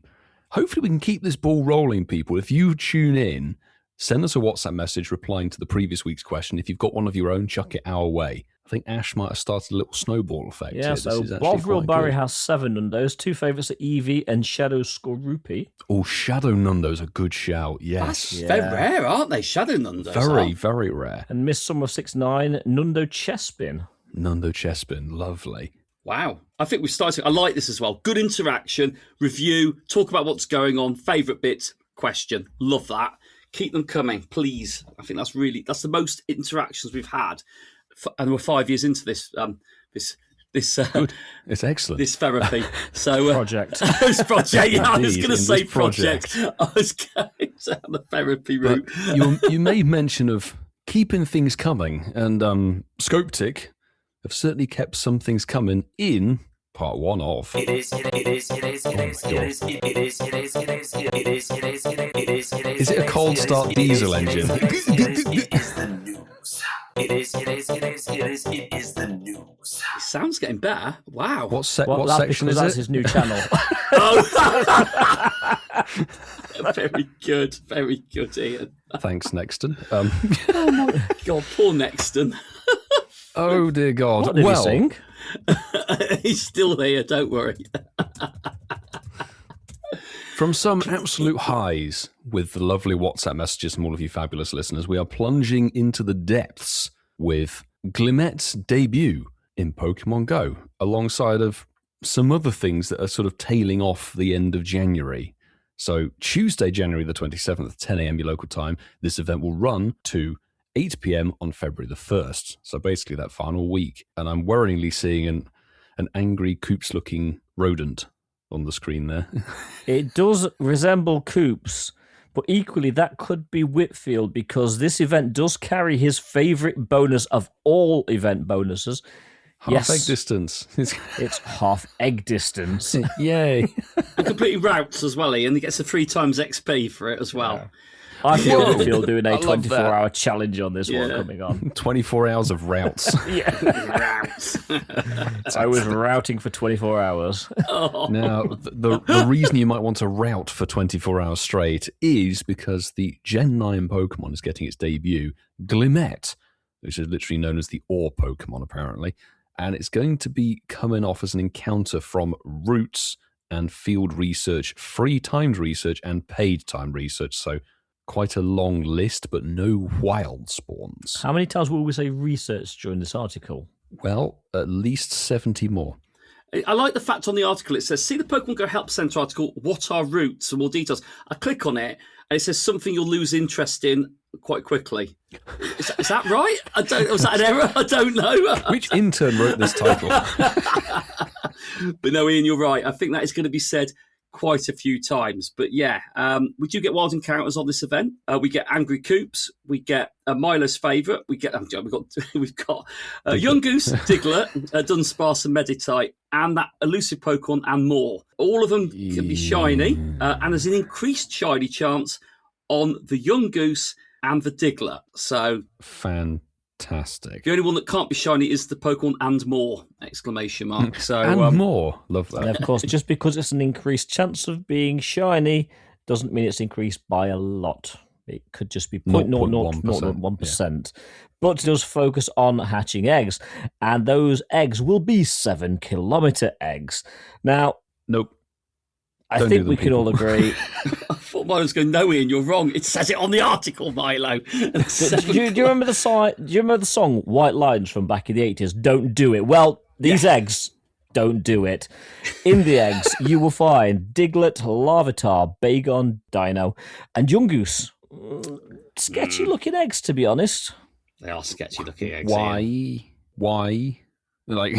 Hopefully we can keep this ball rolling, people. If you tune in, send us a WhatsApp message replying to the previous week's question. If you've got one of your own, chuck it our way. I think Ash might have started a little snowball effect. Yeah, so Bovril Barry has 7 Nundos. 2 favourites are Eevee and Shadow Skorupi. Oh, Shadow Nundo's a good shout, yes. They're rare, aren't they? Shadow Nundos. Very rare. And Miss Summer 69, Nundo Chespin. Nundo Chespin, lovely. Wow. I think we've started. I like this as well. Good interaction, review, talk about what's going on, favourite bits, question. Love that. Keep them coming, please. I think that's the most interactions we've had. And we're 5 years into this Good. It's excellent. This therapy. So project. This project. Yeah, I was going to say project. I was going to have the therapy route. You made mention of keeping things coming, and Scopetic have certainly kept some things coming in part 1 of. Is it a cold start diesel engine? It is the news. It sounds getting better. Wow. What section is it? That's his new channel. Very good, Ian. Thanks, Nexton. Oh my God, poor Nexton. Oh dear God. What did he sing? He's still here, don't worry. From some absolute highs with the lovely WhatsApp messages from all of you fabulous listeners, we are plunging into the depths with Glimette's debut in Pokémon GO, alongside of some other things that are sort of tailing off the end of January. So Tuesday, January the 27th, at 10 a.m. your local time, this event will run to 8 p.m. on February the 1st. So basically that final week. And I'm worryingly seeing an angry Coops-looking rodent on the screen there. It does resemble Coops, but equally that could be Whitfield, because this event does carry his favourite bonus of all event bonuses. Half egg distance. It's half egg distance. Yay. And completely routes as well, Ian. He gets a 3 times XP for it as well. Yeah. I feel Whitfield doing a 24-hour challenge on this one coming on. 24 hours of routes. Routes. I was routing for 24 hours. Oh. Now, the reason you might want to route for 24 hours straight is because the Gen 9 Pokemon is getting its debut, Glimmet, which is literally known as the Ore Pokemon, apparently. and it's going to be coming off as an encounter from Roots and Field Research, free timed research and paid timed research. So quite a long list, but no wild spawns. How many times will we say research during this article? Well, at least 70 more. I like the fact on the article, it says, see the Pokemon Go Help Center article, what are roots and more details. I click on it and it says something you'll lose interest in quite quickly. Is that right? Was that an error? I don't know. Which intern wrote this title? But no, Ian, you're right. I think that is going to be said quite a few times. But yeah, we do get wild encounters on this event. We get Angry Coops. We get Milo's favourite. We've got Yungoos, Diglett, Dunsparce and Meditite, and that elusive Pokemon and more. All of them can be shiny, and there's an increased shiny chance on the Yungoos and the Diglett. So fantastic. The only one that can't be shiny is the Pokemon and more! Exclamation mark. So and more. Love that. And of course, just because it's an increased chance of being shiny doesn't mean it's increased by a lot. It could just be 0.001%. Yeah. But it does focus on hatching eggs. And those eggs will be 7-kilometre eggs. Now, nope. I think we can all agree. I thought Milo's going, no, Ian, you're wrong. It says it on the article, Milo. Do you remember the song White Lines from back in the 80s? Don't do it. Well, these eggs don't do it. In the eggs, you will find Diglett, Larvitar, Bagon, Dino, and Yungoos. Sketchy looking eggs, to be honest. They are sketchy looking eggs. Why? Like,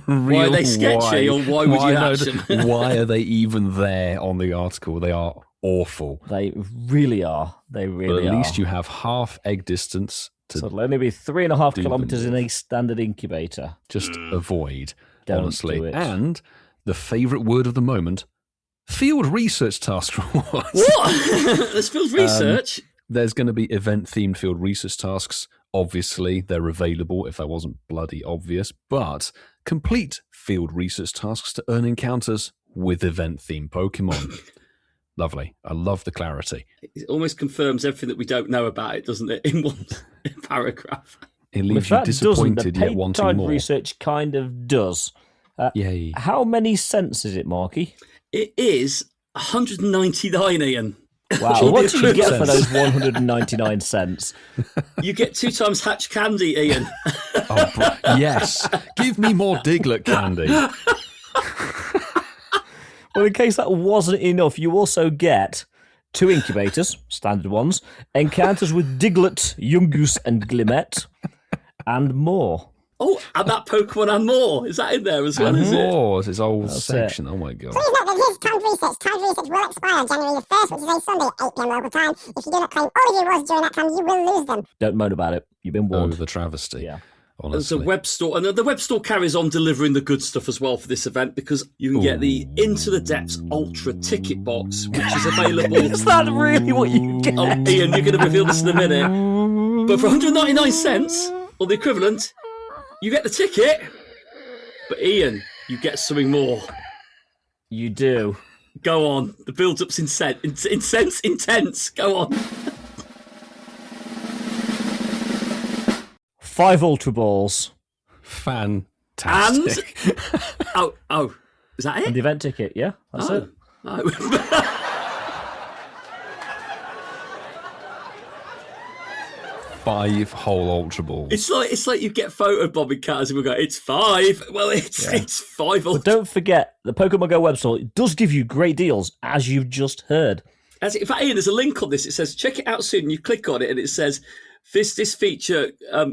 why are they sketchy, or why would you hatch them? Why are they even there on the article? They are awful. They really are. They really are. But at least you have half egg distance. So it'll only be 3.5 kilometres in a standard incubator. Just avoid, Don't honestly. do it. And the favourite word of the moment, field research task rewards. What? There's field research? There's going to be event-themed field research tasks. Obviously, they're available if that wasn't bloody obvious, but complete field research tasks to earn encounters with event-themed Pokemon. Lovely. I love the clarity. It almost confirms everything that we don't know about it, doesn't it, in one paragraph? It leaves you disappointed yet wanting more. The paid research kind of does. Yay. How many cents is it, Marky? It is 199, Ian. Wow, what do you get for those 199 cents? You get 2 times Hatch candy, Ian. Yes. Give me more Diglett candy. Well, in case that wasn't enough, you also get 2 incubators, standard ones, encounters with Diglett, Yungoos, and Glimmet, and more. Oh, and that Pokemon and more. Is that in there as well, is it? More. It's its whole section. Oh, my God. Please note that this timed research. Timed research will expire on January the 1st, which is a Sunday at 8 p.m. local time. If you do not claim all of your rewards during that time, you will lose them. Don't moan about it. You've been warned. Oh, the travesty. Yeah. Honestly. There's a web store, and the web store carries on delivering the good stuff as well for this event, because you can get the Into the Depths Ultra Ticket Box, which is available. Is that really what you get? Oh, Ian, you're going to reveal this in a minute. But for 199 cents, or the equivalent, you get the ticket. But Ian, you get something more. You do. Go on. The build-up's intense. Go on. 5 Ultra Balls. Fantastic. And oh, is that it? And the event ticket, yeah, that's it. Oh. 5 whole Ultra Balls. It's like you get photo bombing cards and we go, it's 5. Well, it's 5 Ultra. But don't forget, the Pokemon Go website does give you great deals, as you've just heard. In fact, Ian, there's a link on this. It says, check it out soon. And you click on it and it says, this feature,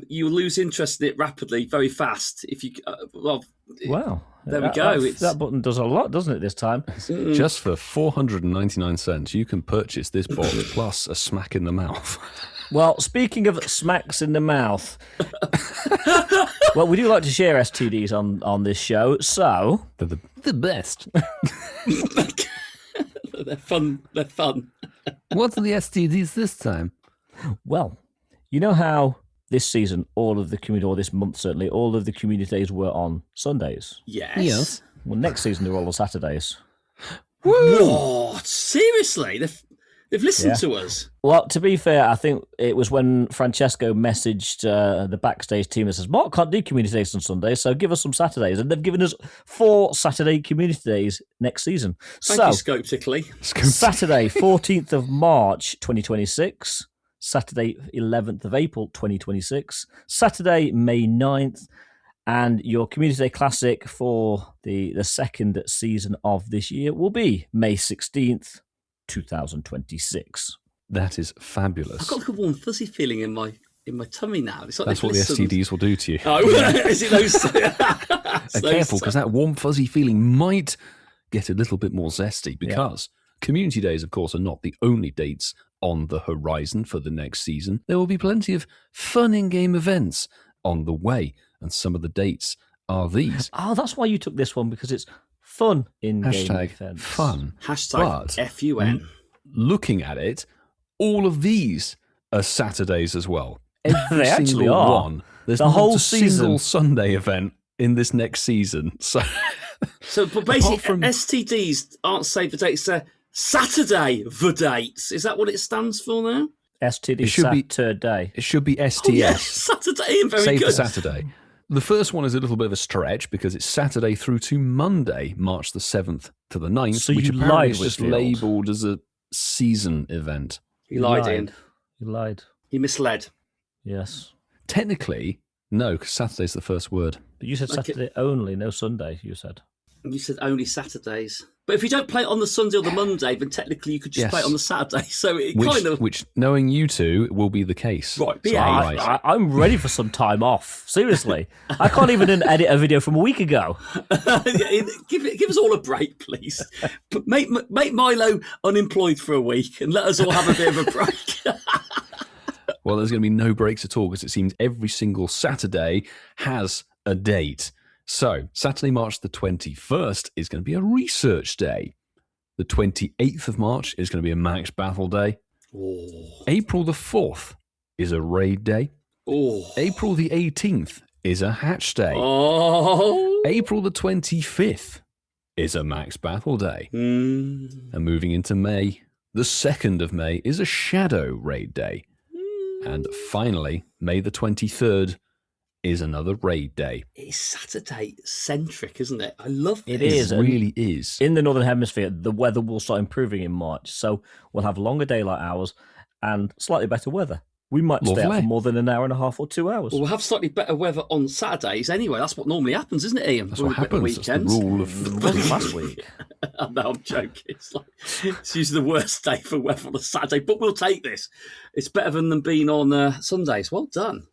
you lose interest in it rapidly, very fast. If you, wow. There we go. That button does a lot, doesn't it, this time? Just for 499 cents, you can purchase this box plus a smack in the mouth. Well, speaking of smacks in the mouth, well, we do like to share STDs on this show, so... They're the best. They're fun. What's the STDs this time? Well, you know how this season, all of the community, or this month certainly, all of the community days were on Sundays? Yes. Well, next season they're all on Saturdays. What? Seriously? They've They've listened to us. Well, to be fair, I think it was when Francesco messaged the backstage team that says, Mark can't do community days on Sundays, so give us some Saturdays. And they've given us 4 Saturday community days next season. Thank you, Scoptically. Saturday, 14th of March, 2026. Saturday, 11th of April, 2026. Saturday, May 9th. And your Community Day Classic for the second season of this year will be May 16th, 2026. That is fabulous. I've got like a warm fuzzy feeling in my tummy now. It's like that's what the STDs will do to you. Oh, is it those? Careful, because that warm fuzzy feeling might get a little bit more zesty, because Community Days, of course, are not the only dates on the horizon for the next season. There will be plenty of fun in-game events on the way, and some of the dates are these. Oh, that's why you took this one, because it's fun in-game events. Fun. Hashtag FUN. Looking at it, all of these are Saturdays as well. Every They actually single are. one. There's The not whole a single season. Sunday event in this next season. So but basically, STDs aren't Save the Dates, they're Saturday the Dates. Is that what it stands for now? STD Saturday. It should be STS. Oh, yes, Saturday, and very Save good. the Saturday. The first one is a little bit of a stretch because it's Saturday through to Monday, March the 7th to the 9th, So which you apparently lied, is just Whitfield. labelled as a season event. You lied, Ian. You lied. You misled. Yes. Technically, no, because Saturday's the first word. But you said Saturday only, no Sunday, you said. You said only Saturdays. But if you don't play it on the Sunday or the Monday, then technically you could just play it on the Saturday. So it Which, knowing you two, will be the case. Right, So yeah. I'm right. I'm ready for some time off. Seriously. I can't even edit a video from a week ago. Give us all a break, please. But make Milo unemployed for a week and let us all have a bit of a break. Well, there's going to be no breaks at all because it seems every single Saturday has a date. So, Saturday, March the 21st is going to be a research day. The 28th of March is going to be a max battle day. Oh. April the 4th is a raid day. Oh. April the 18th is a hatch day. Oh. April the 25th is a max battle day. Mm. And moving into May, the 2nd of May is a shadow raid day. And finally, May the 23rd is another raid day. It's Saturday-centric, isn't it? I love It this. is. It really is. In the Northern Hemisphere, the weather will start improving in March. So we'll have longer daylight hours and slightly better weather. We might stay out Lovely. for more than an hour and a half or 2 hours. Well, we'll have slightly better weather on Saturdays anyway. That's what normally happens, isn't it, Ian? That's what happens. That's the rule of It wasn't last week. No, I'm joking. It's usually the worst day for weather on a Saturday, but we'll take this. It's better than them being on Sundays. Well done,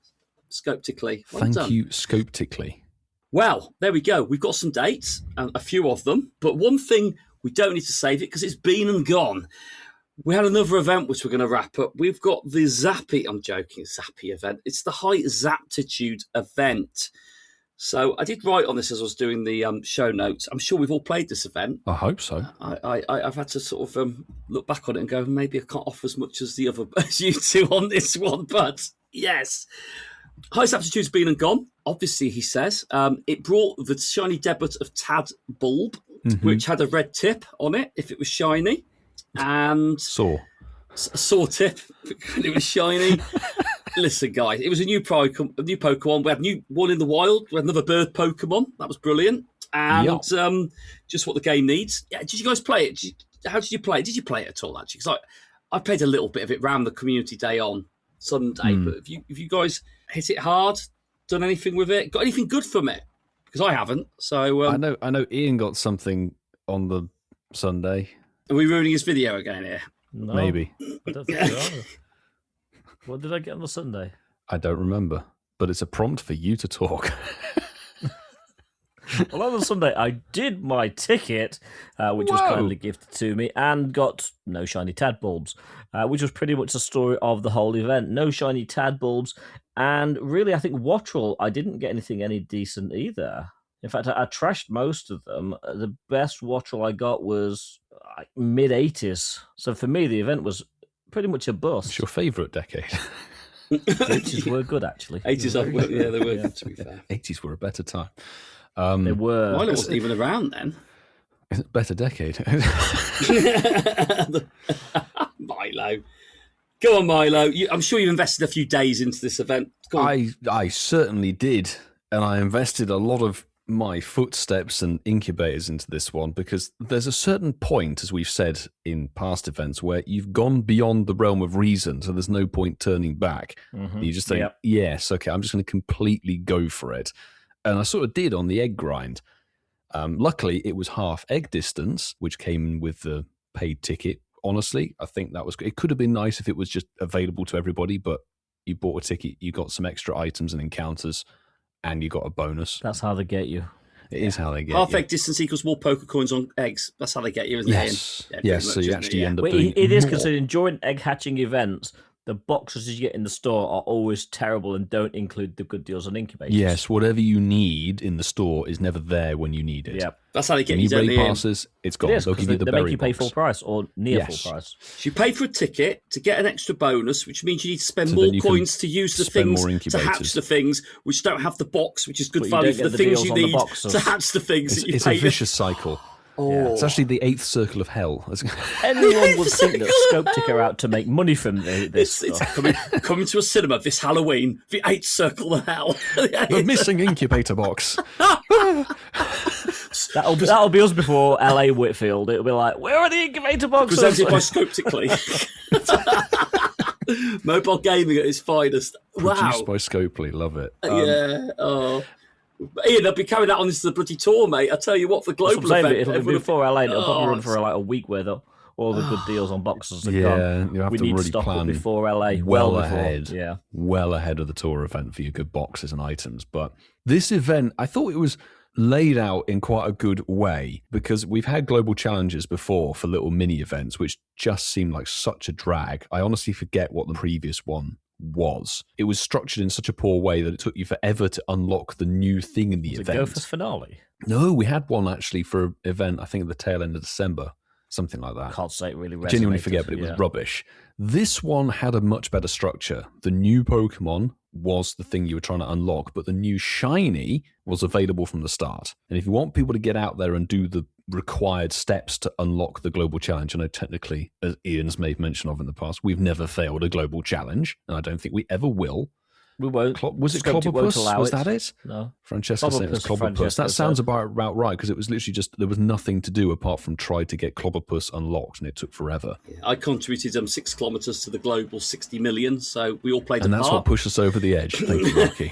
Scoptically. Well Thank done. you, Scoptically. Well, there we go. We've got some dates, and a few of them. But one thing, we don't need to save it because it's been and gone. We had another event which we're going to wrap up. We've got the Zappy event. It's the High Zaptitude Event. So I did write on this as I was doing the show notes. I'm sure we've all played this event. I hope so. I've had to sort of look back on it and go, maybe I can't offer as much as the other as you two on this one. But yes, High Zaptitude's been and gone. Obviously, he says. It brought the shiny debut of Tad Bulb, which had a red tip on it if it was shiny. And Saw tip when it was shiny. Listen, guys, it was a new Pokemon. We had one in the wild. We had another bird Pokemon. That was brilliant. And just what the game needs. Yeah, did you guys play it? How did you play it? Did you play it at all, actually? Because I played a little bit of it around the community day on Sunday. But if you guys hit it hard, done anything with it, got anything good from it? Because I haven't. So I know Ian got something on the Sunday. Are we ruining his video again here? No, Maybe. I don't think we are. What did I get on the Sunday? I don't remember, but it's a prompt for you to talk. Well, on the Sunday, I did my ticket, which was kindly gifted to me, and got no shiny tadbulbs, which was pretty much the story of the whole event. No shiny tadbulbs, and really, I think Wattrel, I didn't get anything any decent either. In fact, I trashed most of them. The best Wattrel I got was mid-80s. So for me, the event was pretty much a bust. It's your favourite decade. 80s were good, actually. 80s, yeah, they were good, to be fair. 80s were a better time. They were. Milo wasn't even around then. Better decade. Milo. Go on, Milo. I'm sure you've invested a few days into this event. Go on. I certainly did. And I invested a lot of my footsteps and incubators into this one because there's a certain point, as we've said in past events, where you've gone beyond the realm of reason, so there's no point turning back. You just think, yes, okay, I'm just going to completely go for it. And I sort of did on the egg grind. Luckily, it was half egg distance, which came with the paid ticket. Honestly, I think that was it. Could have been nice if it was just available to everybody, but you bought a ticket, you got some extra items and encounters, and you got a bonus. That's how they get you. It is how they get half you. egg distance equals more poker coins on eggs. That's how they get you, isn't it? Yeah, yes. So you actually end up Well, doing it is more. considered during egg hatching events. The boxes you get in the store are always terrible and don't include the good deals on incubators. Yes, whatever you need in the store is never there when you need it. Yeah, that's how they get you. Raid passes, it's gone. They'll give you the they berry make you pay box. full price or near full price. So you pay for a ticket to get an extra bonus, which means you need to spend So more then you can coins to use the spend things more to incubators. hatch the things, which don't have the box, which is good But you value don't for get the the things deals you on the need boxes. to hatch the things that you It's pay. a vicious cycle. Oh. It's actually the 8th circle of hell. Anyone would think that Scope Ticker out to make money from this. It's coming to a cinema this Halloween. The 8th circle of hell. The missing incubator box. That'll be us before LA Whitfield. It'll be like, where are the incubator boxes? Presented by Scoptically. Mobile gaming at its finest. Wow. Produced by Scopely. Love it. Yeah. Oh. Ian, they'll be carrying that on into the bloody tour, mate. I tell you what, the global event. It'll be before LA. It'll probably run for like a week where all the good deals on boxes are gone. You have we to need really to stock plan up before LA. well before. ahead. Yeah. Well ahead of the tour event for your good boxes and items. But this event, I thought it was laid out in quite a good way because we've had global challenges before for little mini events, which just seemed like such a drag. I honestly forget what the previous one was. It was structured in such a poor way that it took you forever to unlock the new thing in the event. The Gophers finale? No, we had one actually for an event, I think at the tail end of December, something like that. Can't say it really resonated. Genuinely forget, but it was rubbish. This one had a much better structure. The new Pokemon was the thing you were trying to unlock, but the new Shiny was available from the start. And if you want people to get out there and do the required steps to unlock the global challenge, I know technically, as Ian's made mention of in the past, we've never failed a global challenge, and I don't think we ever will. We won't. Was it Scripted won't Clobberpuss? allow Was it. that it? No. Francesco said it was Clobberpuss. That sounds about right, because it was literally just, there was nothing to do apart from try to get Clobberpuss unlocked, and it took forever. I contributed 6 kilometres to the global 60 million, so we all played a part. And that's what pushed us over the edge. Thank you, Rocky.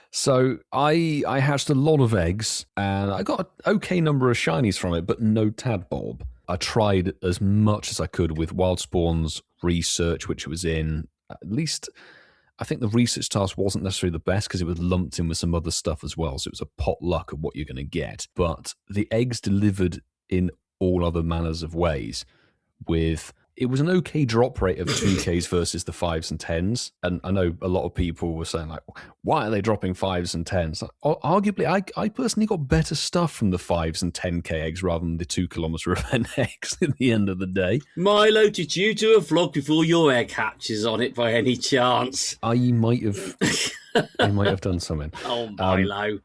So I hatched a lot of eggs, and I got an okay number of shinies from it, but no Tadbulb. I tried as much as I could with Wild Spawn's research, which it was in. At least, I think the research task wasn't necessarily the best because it was lumped in with some other stuff as well. So it was a potluck of what you're going to get. But the eggs delivered in all other manners of ways with... It was an okay drop rate of 2Ks versus the 5s and 10s. And I know a lot of people were saying, like, why are they dropping 5s and 10s? Arguably, I personally got better stuff from the 5s and 10K eggs rather than the 2 kilometre event eggs at the end of the day. Milo, did you do a vlog with all your egg hatches on it by any chance? I might have done something. Oh, Milo.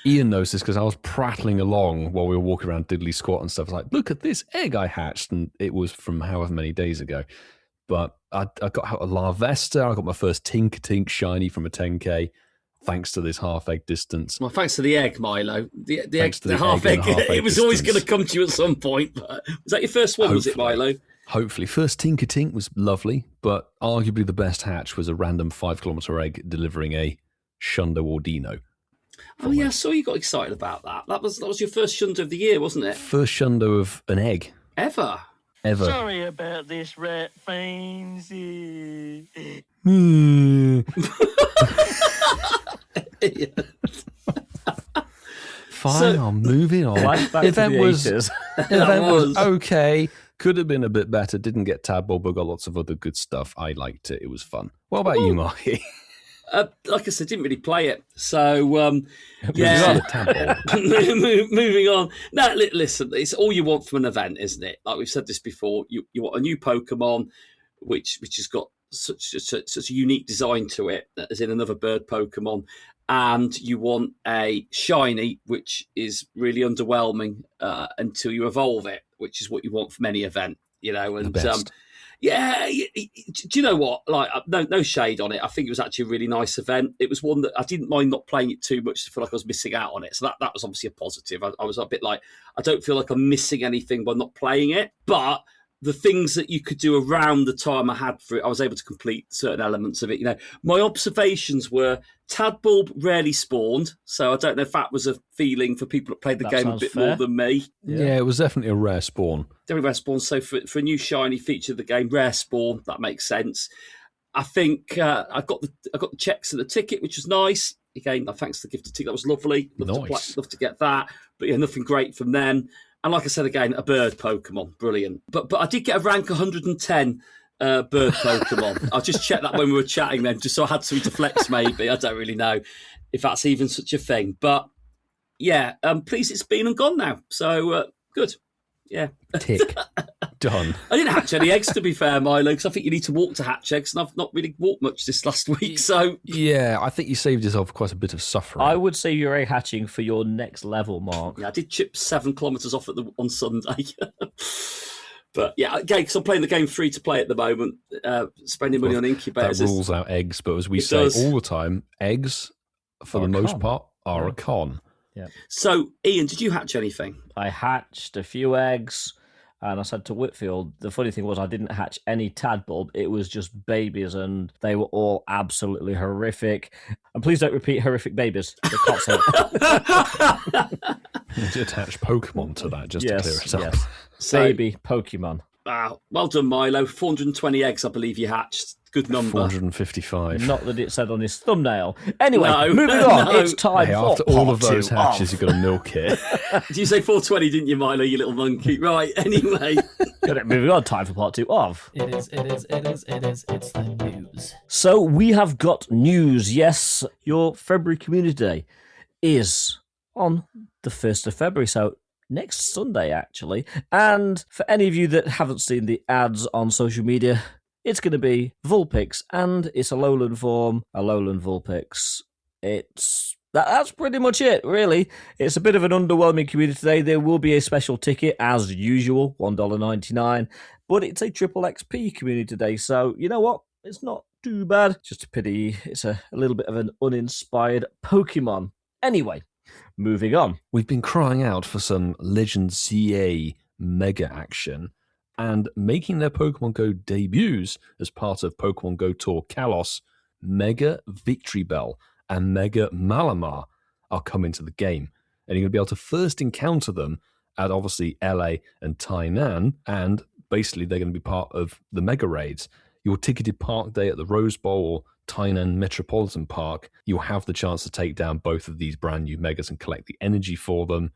Ian knows this because I was prattling along while we were walking around Diddley Squat and stuff. I was like, look at this egg I hatched. And it was from however many days ago. But I got out a Larvesta. I got my first Tinkertink shiny from a 10K, thanks to this half egg distance. Well, thanks to the egg, Milo. The half egg. It was always going to come to you at some point. But was that your first one, was it, Milo? Hopefully. First Tinkertink was lovely, but arguably the best hatch was a random 5 kilometre egg delivering a Shundo or Dino. Oh yeah, I saw you got excited about that. That was your first Shundo of the year, wasn't it? First Shundo of an egg. Ever. Sorry about this, rat fancy. Fine, I'm moving on. Event was okay. Could have been a bit better. Didn't get Tadbulb, but got lots of other good stuff. I liked it. It was fun. What about you, Marky? Like I said, didn't really play it. So, yeah. Moving on. No, listen, it's all you want from an event, isn't it? Like we've said this before, you want a new Pokemon, which has got such a unique design to it, as in another bird Pokemon, and you want a shiny, which is really underwhelming until you evolve it, which is what you want from any event. you know, and The best. yeah, do you know what? Like, no shade on it. I think it was actually a really nice event. It was one that I didn't mind not playing it too much to feel like I was missing out on it. So that was obviously a positive. I was a bit like, I don't feel like I'm missing anything by not playing it. But the things that you could do around the time I had for it, I was able to complete certain elements of it. You know, my observations were Tadbulb rarely spawned, so I don't know if that was a feeling for people that played the game a bit more than me. Yeah, it was definitely a rare spawn. Very rare spawn. So for a new shiny feature of the game, rare spawn, that makes sense. I think I got the checks and the ticket, which was nice. Again, thanks to the gifted ticket, that was lovely. Love to get that, but yeah, nothing great from them. And like I said again, a bird Pokemon, brilliant. But I did get a rank 110 bird Pokemon. I just checked that when we were chatting then, just so I had something to flex maybe. I don't really know if that's even such a thing. But yeah, please, it's been and gone now. So good. Yeah. Tick. Done. I didn't hatch any eggs, to be fair, Milo, because I think you need to walk to hatch eggs, and I've not really walked much this last week. So yeah, I think you saved yourself quite a bit of suffering. I would say you're egg hatching for your next level, Mark. Yeah, I did chip 7 kilometres off on Sunday. But yeah, again, because I'm playing the game free to play at the moment, spending money on incubators. That rules out eggs, but as we say all the time, eggs, for the most part, are a con. Yeah. So, Ian, did you hatch anything? I hatched a few eggs, and I said to Whitfield, the funny thing was I didn't hatch any Tadbulb. It was just babies, and they were all absolutely horrific. And please don't repeat horrific babies. They can't say it. You did attach Pokemon to that just to clear it up. Yes. Baby Pokemon. Wow. Well done, Milo. 420 eggs, I believe you hatched. Good number. 455. Not that it said on his thumbnail. Anyway, moving on. It's time for after all of those hatches, you've got to milk it. Did you say 420, didn't you, Milo, you little monkey? Right, anyway. Moving on, time for part 2 of... It's the news. So we have got news. Yes, your February Community Day is on the 1st of February, so next Sunday, actually. And for any of you that haven't seen the ads on social media, it's going to be Vulpix and its Alolan form, Alolan Vulpix. That's pretty much it, really. It's a bit of an underwhelming community today. There will be a special ticket, as usual, $1.99, but it's a triple XP community today, so you know what? It's not too bad. Just a pity it's a little bit of an uninspired Pokemon. Anyway, moving on. We've been crying out for some Legend CA mega action, and making their Pokemon Go debuts as part of Pokemon Go Tour Kalos, Mega Victory Bell and Mega Malamar are coming to the game. And you're going to be able to first encounter them at obviously LA and Tainan, and basically they're going to be part of the Mega Raids. Your ticketed park day at the Rose Bowl or Tainan Metropolitan Park, you'll have the chance to take down both of these brand new Megas and collect the energy for them.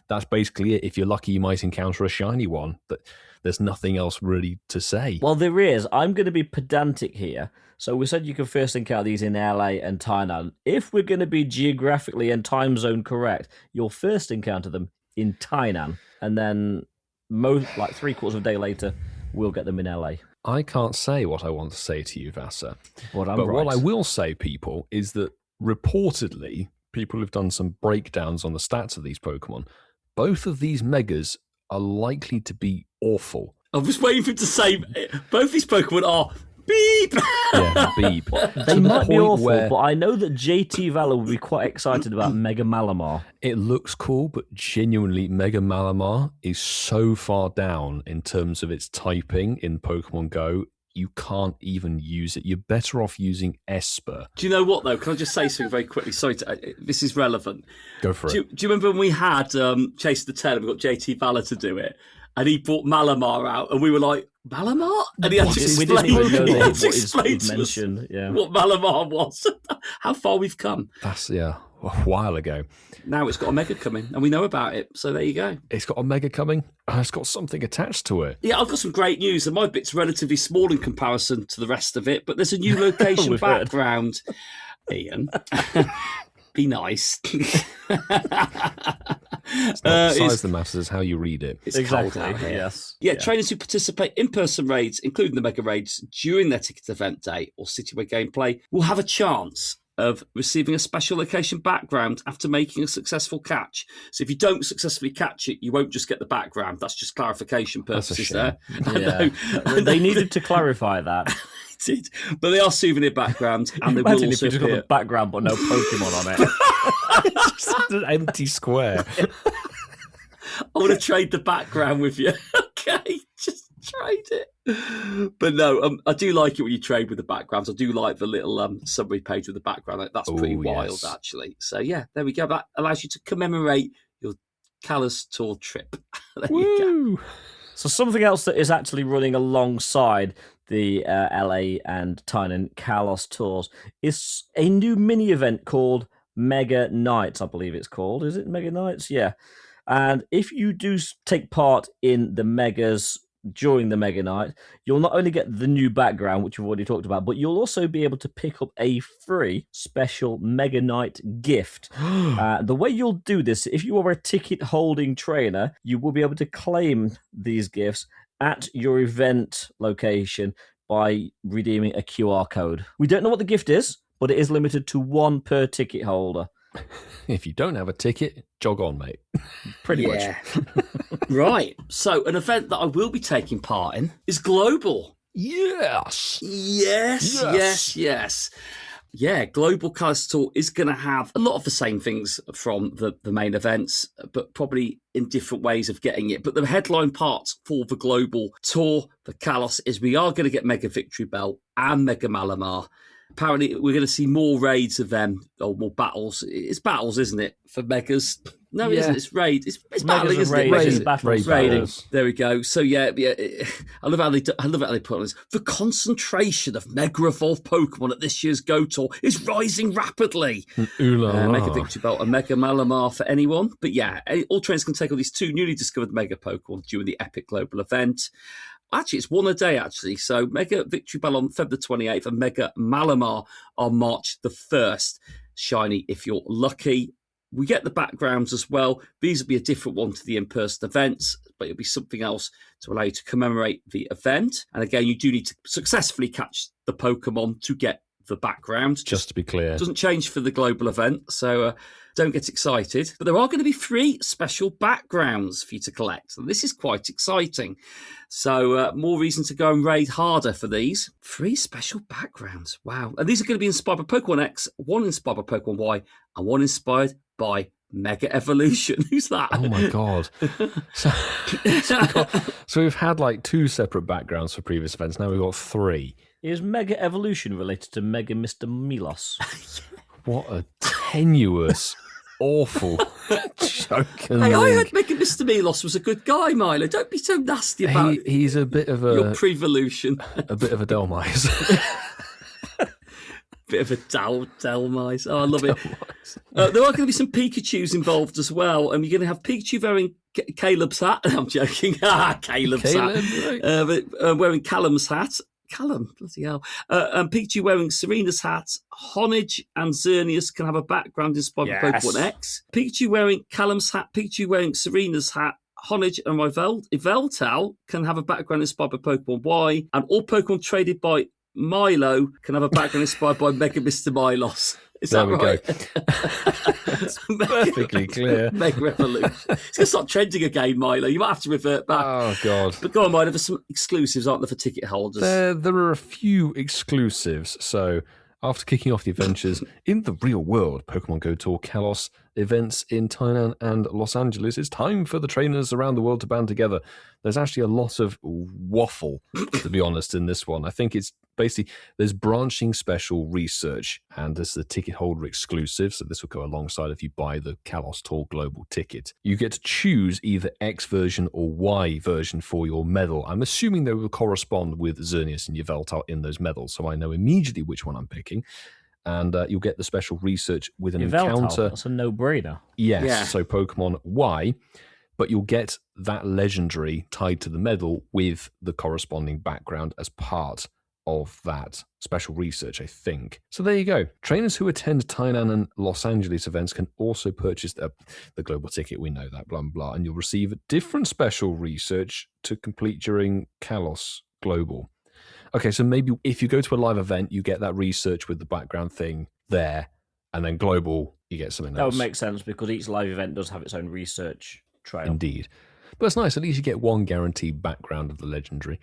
That's basically it. If you're lucky, you might encounter a shiny one. But there's nothing else really to say. Well, there is. I'm going to be pedantic here. So we said you can first encounter these in LA and Tainan. If we're going to be geographically and time zone correct, you'll first encounter them in Tainan, and then like 3/4 of a day later, we'll get them in LA. I can't say what I want to say to you, Vasa. But what I will say, people, is that reportedly, people have done some breakdowns on the stats of these Pokemon. Both of these Megas are likely to be awful. I was waiting for him to say both these Pokemon are beep. Yeah, beep. They might be awful, but I know that JT Valor will be quite excited about Mega Malamar. It looks cool, but genuinely, Mega Malamar is so far down in terms of its typing in Pokemon Go, you can't even use it. You're better off using Esper. Do you know what, though? Can I just say something very quickly? Sorry, this is relevant. Go for it. Do you remember when we had Chase the Tail and we got JT Valor to do it? And he brought Malamar out, and we were like, Malamar? And he had to explain, what Malamar was. How far we've come. That's, a while ago. Now it's got a Mega coming, and we know about it, so there you go. It's got a Mega coming? It's got something attached to it. Yeah, I've got some great news, and my bit's relatively small in comparison to the rest of it, but there's a new location background. Ian. Be nice. Besides the matters is how you read it. It's cold out here. Yes. Yeah, trainers who participate in person raids, including the Mega Raids, during their ticketed event day or citywide gameplay, will have a chance of receiving a special location background after making a successful catch. So if you don't successfully catch it, you won't just get the background. That's just clarification purposes there. Yeah. They needed to clarify that. Did, but they are souvenir backgrounds, and they will also if you just got the background but no Pokemon on it. It's just an empty square. I want to trade the background with you. Okay, just trade it. But no, I do like it when you trade with the backgrounds. I do like the little summary page with the background. That's pretty wild, actually. So yeah, there we go. That allows you to commemorate your Kalos Tour trip. There you go. So something else that is actually running alongside the LA and Tainan Kalos Tours is a new mini event called Mega Nights, I believe it's called. Is it Mega Nights? Yeah. And if you do take part in the Megas during the Mega Night, you'll not only get the new background, which we've already talked about, but you'll also be able to pick up a free special Mega Night gift. The way you'll do this, if you are a ticket-holding trainer, you will be able to claim these gifts at your event location by redeeming a QR code. We don't know what the gift is, but it is limited to one per ticket holder. If you don't have a ticket, jog on, mate. Pretty much. Right. So an event that I will be taking part in is global. Yes. Yeah, Global Kalos Tour is going to have a lot of the same things from the main events, but probably in different ways of getting it. But the headline parts for the Global Tour for Kalos is we are going to get Mega Victory Belt and Mega Malamar. Apparently, we're going to see more raids of them, or more battles. It's battles, isn't it, for Megas? No, it isn't. It's raid. It's battling, isn't it? Raiding. There we go. So yeah. I love how they put on this. The concentration of Mega Evolved Pokemon at this year's Go Tour is rising rapidly. Mega Victory Belt and Mega Malamar for anyone. But yeah, all trainers can take on these two newly discovered Mega Pokemon during the Epic Global event. Actually, it's one a day, actually. So Mega Victory Bell on February the 28th and Mega Malamar on March the 1st. Shiny, if you're lucky. We get the backgrounds as well. These will be a different one to the in-person events, but it'll be something else to allow you to commemorate the event. And again, you do need to successfully catch the Pokemon to get the background. Just to be clear. Doesn't change for the global event, so don't get excited. But there are going to be 3 special backgrounds for you to collect. And this is quite exciting. So more reason to go and raid harder for these. 3 special backgrounds. Wow. And these are going to be inspired by Pokemon X, 1 inspired by Pokemon Y, and 1 inspired by Mega Evolution. Who's that? Oh my God. So we've had like 2 separate backgrounds for previous events. Now we've got 3. Is Mega Evolution related to Mega Mr. Milos? What a tenuous, awful joke. Hey, I heard Mega Mr. Milos was a good guy, Milo. Don't be so nasty about he's a bit of a... your prevolution. A bit of a Delmise. Bit of a Delmise. Oh, I love it. There are going to be some Pikachus involved as well. And you're going to have Pikachu wearing Caleb's hat. I'm joking. Caleb's hat. Wearing Callum's hat. Callum, bloody hell. And Pikachu wearing Serena's hat. Honage and Xerneas can have a background inspired by Pokemon X. Pikachu wearing Callum's hat. Pikachu wearing Serena's hat. Honage and Yveltal can have a background inspired by Pokemon Y. And all Pokemon traded by Milo can have a background inspired by Mega Mr. Milos. Is that right? It's perfectly clear. Mega Revolution. It's going to start trending again, Milo. You might have to revert back. Oh, God. But go on, Milo. There's some exclusives, aren't there, for ticket holders? There are a few exclusives. So after kicking off the adventures in the real world, Pokemon Go Tour Kalos events in Tainan and Los Angeles, it's time for the trainers around the world to band together. There's actually a lot of waffle, to be honest, in this one. I think it's basically, there's branching special research, and this is the ticket holder exclusive, so this will go alongside if you buy the Kalos Tour Global ticket. You get to choose either X version or Y version for your medal. I'm assuming they will correspond with Xerneas and Yveltal in those medals, so I know immediately which one I'm picking. And you'll get the special research with an encounter. That's a no-brainer. Yes, yeah. So Pokemon Y, but you'll get that legendary tied to the medal with the corresponding background as part of that special research, I think. So there you go. Trainers who attend Tainan and Los Angeles events can also purchase the global ticket. We know that, blah, blah, blah. And you'll receive different special research to complete during Kalos Global. Okay, so maybe if you go to a live event, you get that research with the background thing there, and then global, you get something That else. would make sense because each live event does have its own research trail. Indeed. But it's nice. At least you get one guaranteed background of the legendary.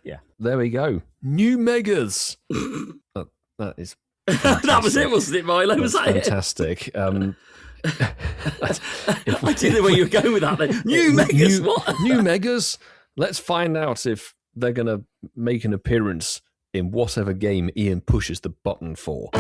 Yeah. There we go. New megas. that is That was it, wasn't it, Milo? Was that fantastic. it? I didn't know where you were going with that then. New megas, what? New megas. Let's find out if they're going to make an appearance in whatever game Ian pushes the button for.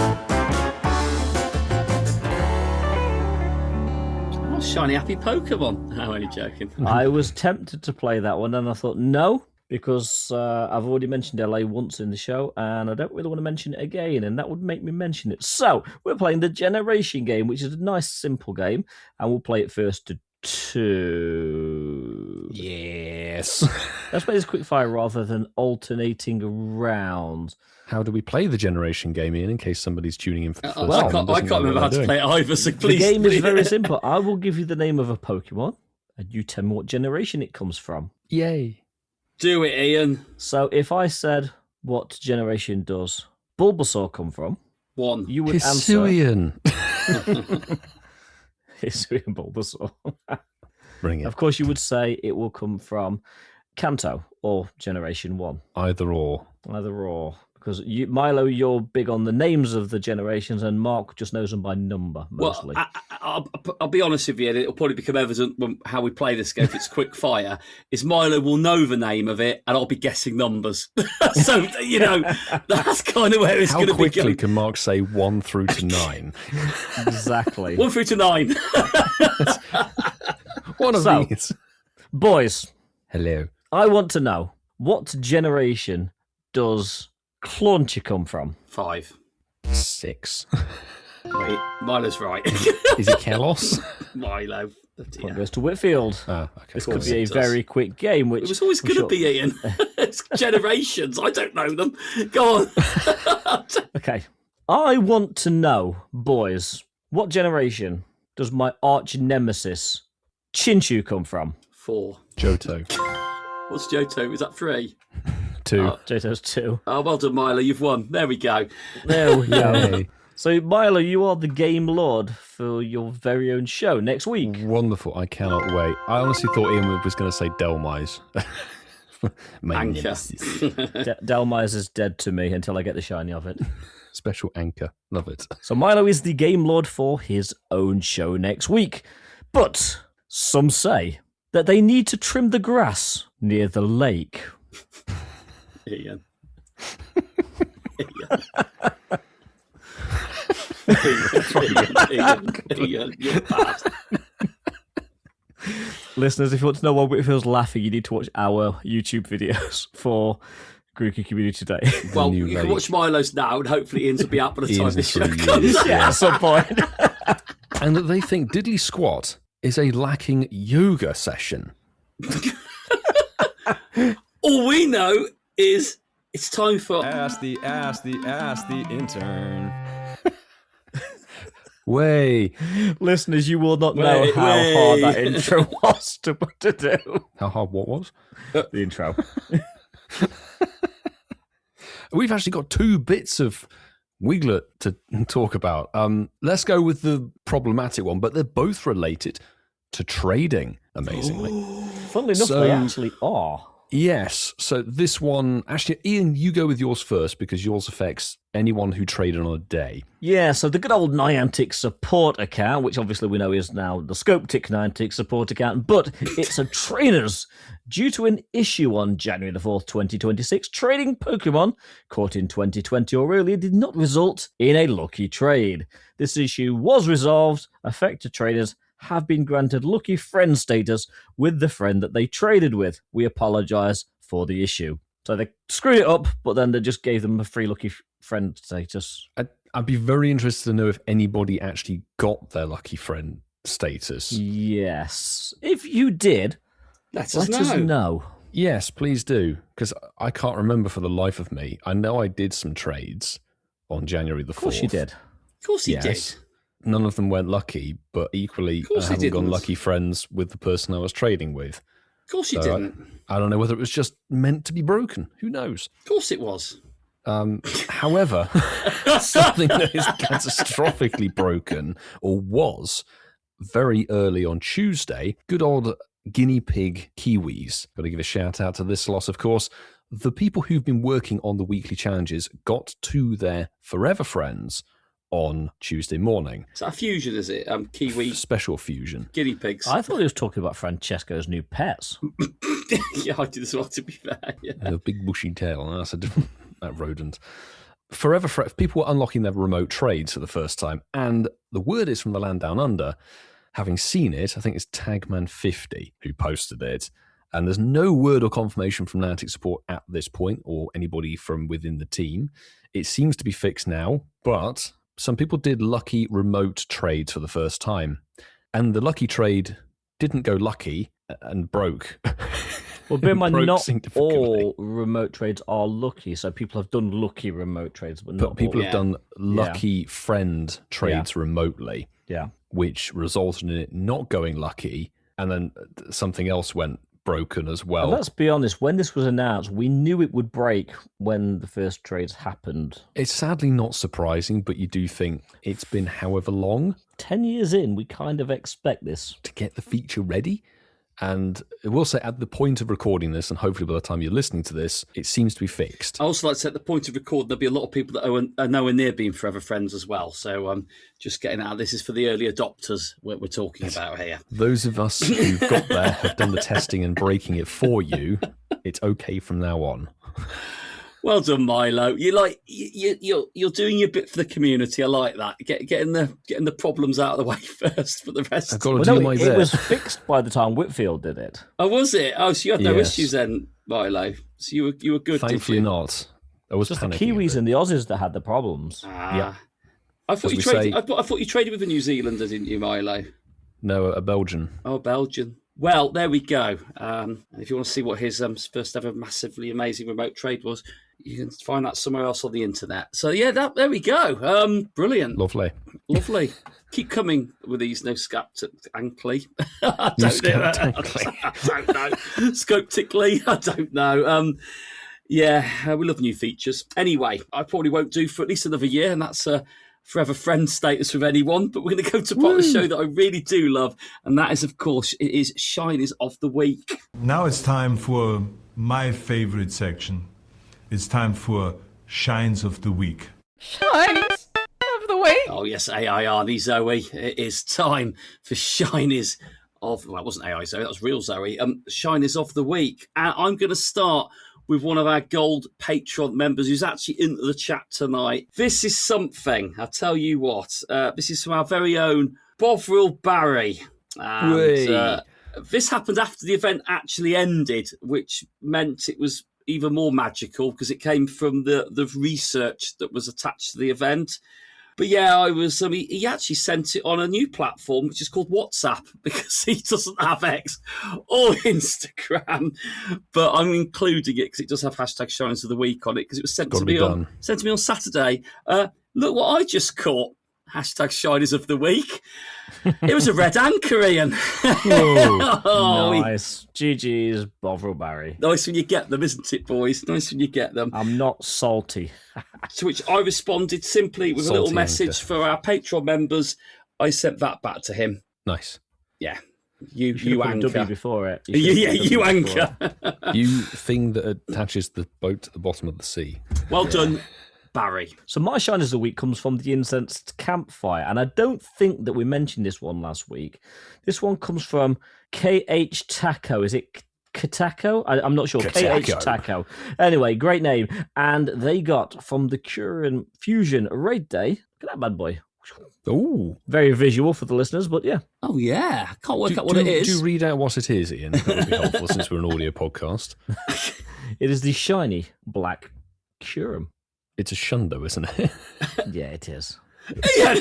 Oh, shiny happy Pokemon. How are you joking? I was tempted to play that one, and I thought no, because I've already mentioned LA once in the show, and I don't really want to mention it again, and that would make me mention it. So we're playing the Generation game, which is a nice, simple game, and we'll play it first to 2. Yes. Let's play this quick fire rather than alternating around. How do we play the Generation game, Ian, in case somebody's tuning in for the first I time? can't remember how to play it either, so The please. game is very simple. I will give you the name of a Pokemon, and you tell me what generation it comes from. Yay. Do it, Ian. So if I said, what generation does Bulbasaur come from? 1. You would Hisuian. answer... Hisuian Bulbasaur. Bring it. Of course, you would say it will come from Kanto or Generation 1. Either or. Either or. Because Milo, you're big on the names of the generations, and Mark just knows them by number, mostly. Well, I'll be honest with you, and it'll probably become evident when, how we play this game if it's quick fire, is Milo will know the name of it, and I'll be guessing numbers. So, you know, that's kind of where it's going to be How quickly going. can Mark say 1 through to 9? Exactly. 1 through to 9. One of So, these. Boys, Hello. I want to know, what generation does Clauncher come from? 5. 6. Wait, Milo's right. Is it Kalos? Milo. Point goes to Whitfield. Okay. This could be a very quick game, which It was always going to be, Ian. It's generations. I don't know them. Go on. Okay. I want to know, boys, what generation does my arch nemesis Chinchu come from? 4. Johto. What's Johto? Is that 3? 2. Johto's 2. Oh, well done, Milo. You've won. There we go. There we go. Yay. So, Milo, you are the game lord for your very own show next week. Wonderful. I cannot wait. I honestly thought Ian was going to say Delmise. Anchor. Delmise is dead to me until I get the shiny of it. Special anchor. Love it. So Milo is the game lord for his own show next week. But some say that they need to trim the grass near the lake. Ian. Ian, you're bad. Listeners, if you want to know why Whitfield's laughing, you need to watch our YouTube videos for Grookey Community today. Well, you can watch Milo's now, and hopefully Ian's will be out by the time Ian's this show through comes years, out. Yeah, at some point. And that they think Diddly Squat is a lacking yoga session. All we know is it's time for Ask the intern. Way. Listeners, you will not know how hard that intro was to do. How hard what was? The intro. We've actually got 2 bits of Wiglet to talk about. Let's go with the problematic one, but they're both related to trading, amazingly. Funnily enough, they actually are. Yes. So this one, actually, Ian, you go with yours first because yours affects anyone who traded on a day. Yeah, so the good old Niantic support account, which obviously we know is now the Scopetic Niantic support account, but it's a trainers. Due to an issue on January the 4th, 2026, trading Pokemon caught in 2020 or earlier did not result in a lucky trade. This issue was resolved. Affected traders have been granted lucky friend status with the friend that they traded with. We apologise for the issue. So they screwed it up, but then they just gave them a free lucky friend status. I'd be very interested to know if anybody actually got their lucky friend status. Yes. If you did, let us know. Yes, please do, because I can't remember for the life of me. I know I did some trades on January the 4th. Of course you did. Of course you did. None of them went lucky, but equally I haven't gone lucky friends with the person I was trading with. Of course you didn't. I don't know whether it was just meant to be broken. Who knows? Of course it was. However, something that is catastrophically broken, or was, very early on Tuesday, good old guinea pig kiwis. Got to give a shout out to this loss, of course. The people who've been working on the weekly challenges got to their forever friends on Tuesday morning. Is that a fusion, is it? Kiwi special fusion. Guinea pigs. I thought he was talking about Francesco's new pets. Yeah, I did as well, to be fair. Yeah. A big bushy tail. That's a different that rodent. Forever people were unlocking their remote trades for the first time, and the word is from the land down under. Having seen it, I think it's Tagman50 who posted it, and there's no word or confirmation from Niantic support at this point, or anybody from within the team. It seems to be fixed now, but some people did lucky remote trades for the first time, and the lucky trade didn't go lucky and broke. Well, bear in mind, not all remote trades are lucky. So people have done lucky remote trades, but not people all. have done lucky friend trades remotely. Yeah, which resulted in it not going lucky, and then something else went broken as well. And let's be honest, when this was announced, we knew it would break when the first trades happened. It's sadly not surprising, but you do think it's been however long. 10 years in, we kind of expect this. To get the feature ready. And I will say, at the point of recording this, and hopefully by the time you're listening to this, it seems to be fixed. I also like to say at the point of recording, there'll be a lot of people that are nowhere near being forever friends as well. So just getting out, this is for the early adopters we're talking about here. Those of us who've got there have done the testing and breaking it for you. It's okay from now on. Well done, Milo. You're doing your bit for the community. I like that. Getting the problems out of the way first for the rest. I've got to do my bit. It was fixed by the time Whitfield did it. Oh, was it? Oh, so you had no issues then, Milo. So you were good. Thankfully not. I was just the Kiwis and the Aussies that had the problems. Yeah. I thought you traded with a New Zealander, didn't you, Milo? No, a Belgian. Oh, Belgian. Well, there we go. If you want to see what his first ever massively amazing remote trade was, you can find that somewhere else on the internet. So yeah, there we go. Brilliant. Lovely. Keep coming with these no Scaptically. I don't know. Scoptically. I don't know. We love new features. Anyway, I probably won't do for at least another year, and that's forever friend status with anyone. But we're going to go to part of the show that I really do love, and that is, of course, it is Shinies of the Week. Now it's time for my favorite section. It's time for Shines of the Week. Shines of the Week? Oh, yes, AIR, Zoe. It is time for Shinies of... Well, it wasn't AI Zoe, that was real Zoe. Shinies of the Week. And I'm going to start with one of our gold Patreon members who's actually in the chat tonight. This is something, I'll tell you what. This is from our very own Bovril Barry. And, this happened after the event actually ended, which meant it was even more magical because it came from the research that was attached to the event. But yeah, I was. He actually sent it on a new platform which is called WhatsApp because he doesn't have X or Instagram. But I'm including it because it does have hashtag Shines of the Week on it because it was sent to me on Saturday. Look what I just caught. Hashtag Shinies of the Week. It was a red anchor, Ian. Nice. GG's, Bovril Barry. Nice when you get them, isn't it, boys? Nice when you get them. I'm not salty. To which I responded simply with a little message for our Patreon members. I sent that back to him. Nice. Yeah. You anchor. W before it. You anchor. You thing that attaches the boat to the bottom of the sea. Well done, Barry. So my Shine of the Week comes from the Incensed Campfire, and I don't think that we mentioned this one last week. This one comes from KH Taco. Is it Katako? I'm not sure. KH Taco. Anyway, great name. And they got from the Current Fusion Raid Day. Look at that bad boy. Oh, very visual for the listeners, but yeah. Oh yeah, I can't work out what it is. Do read out what it is, Ian. That would be helpful since we're an audio podcast. It is the shiny black Curum. It's a shundo, isn't it? Yeah, it is. Yeah,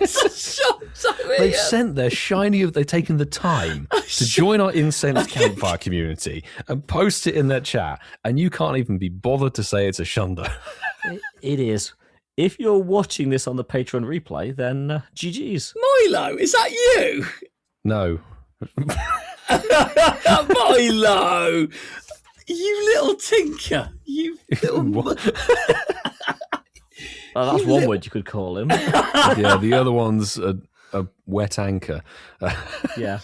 it's a shundo. They've sent their shiny. They've taken the time to join our Incensed Campfire community and post it in their chat, and you can't even be bothered to say it's a shundo. It is. If you're watching this on the Patreon replay, then GG's. Milo, is that you? No. Milo! You little tinker. You little... Oh, that's one word you could call him. Yeah, the other one's a wet anchor. Yeah.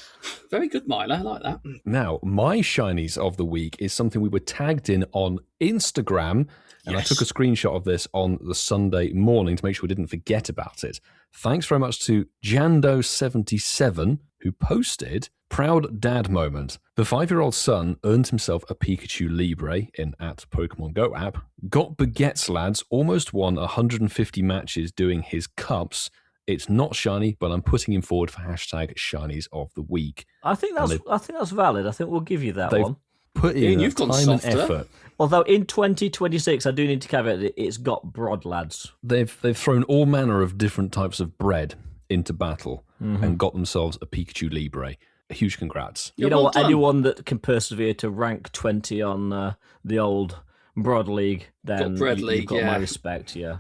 Very good, Milo. I like that. Now, my Shinies of the week is something we were tagged in on Instagram, and I took a screenshot of this on the Sunday morning to make sure we didn't forget about it. Thanks very much to Jando77, who posted, proud dad moment. The 5-year-old son earned himself a Pikachu Libre in at Pokémon GO app, got baguettes, lads, almost won 150 matches doing his cups. It's not shiny, but I'm putting him forward for hashtag Shinies of the week. I think that's valid. I think we'll give you that one. Put in you've gone time softer. and effort. Although in 2026, I do need to caveat that it's got broad lads. They've thrown all manner of different types of bread into battle and got themselves a Pikachu Libre. A huge congrats. You know what? Anyone that can persevere to rank 20 on the old Broad League, then you've got my respect, yeah.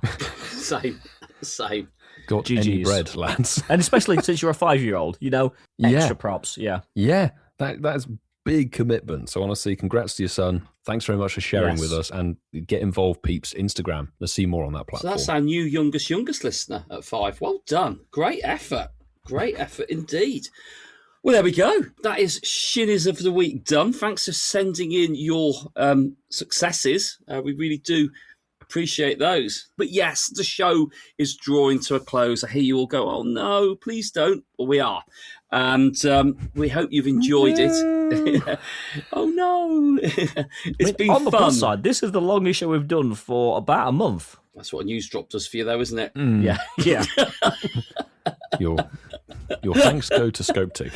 Same. Got GGs. any bread, lads. And especially since you're a 5-year-old, extra props, yeah. Yeah, that's big commitment. So honestly, congrats to your son. Thanks very much for sharing with us, and get involved, peeps. Instagram. Let's see more on that platform. So that's our new youngest listener at 5. Well done. Great effort indeed. Well, there we go. That is Shinies of the Week done. Thanks for sending in your successes. We really do appreciate those. But yes, the show is drawing to a close. I hear you all go, oh no, please don't. Well, we are. And we hope you've enjoyed it. Oh no. It's been on the fun. plus side, this is the longest show we've done for about a month. That's what a news drop does for you though, isn't it? Yeah. Your thanks go to Scope Tick.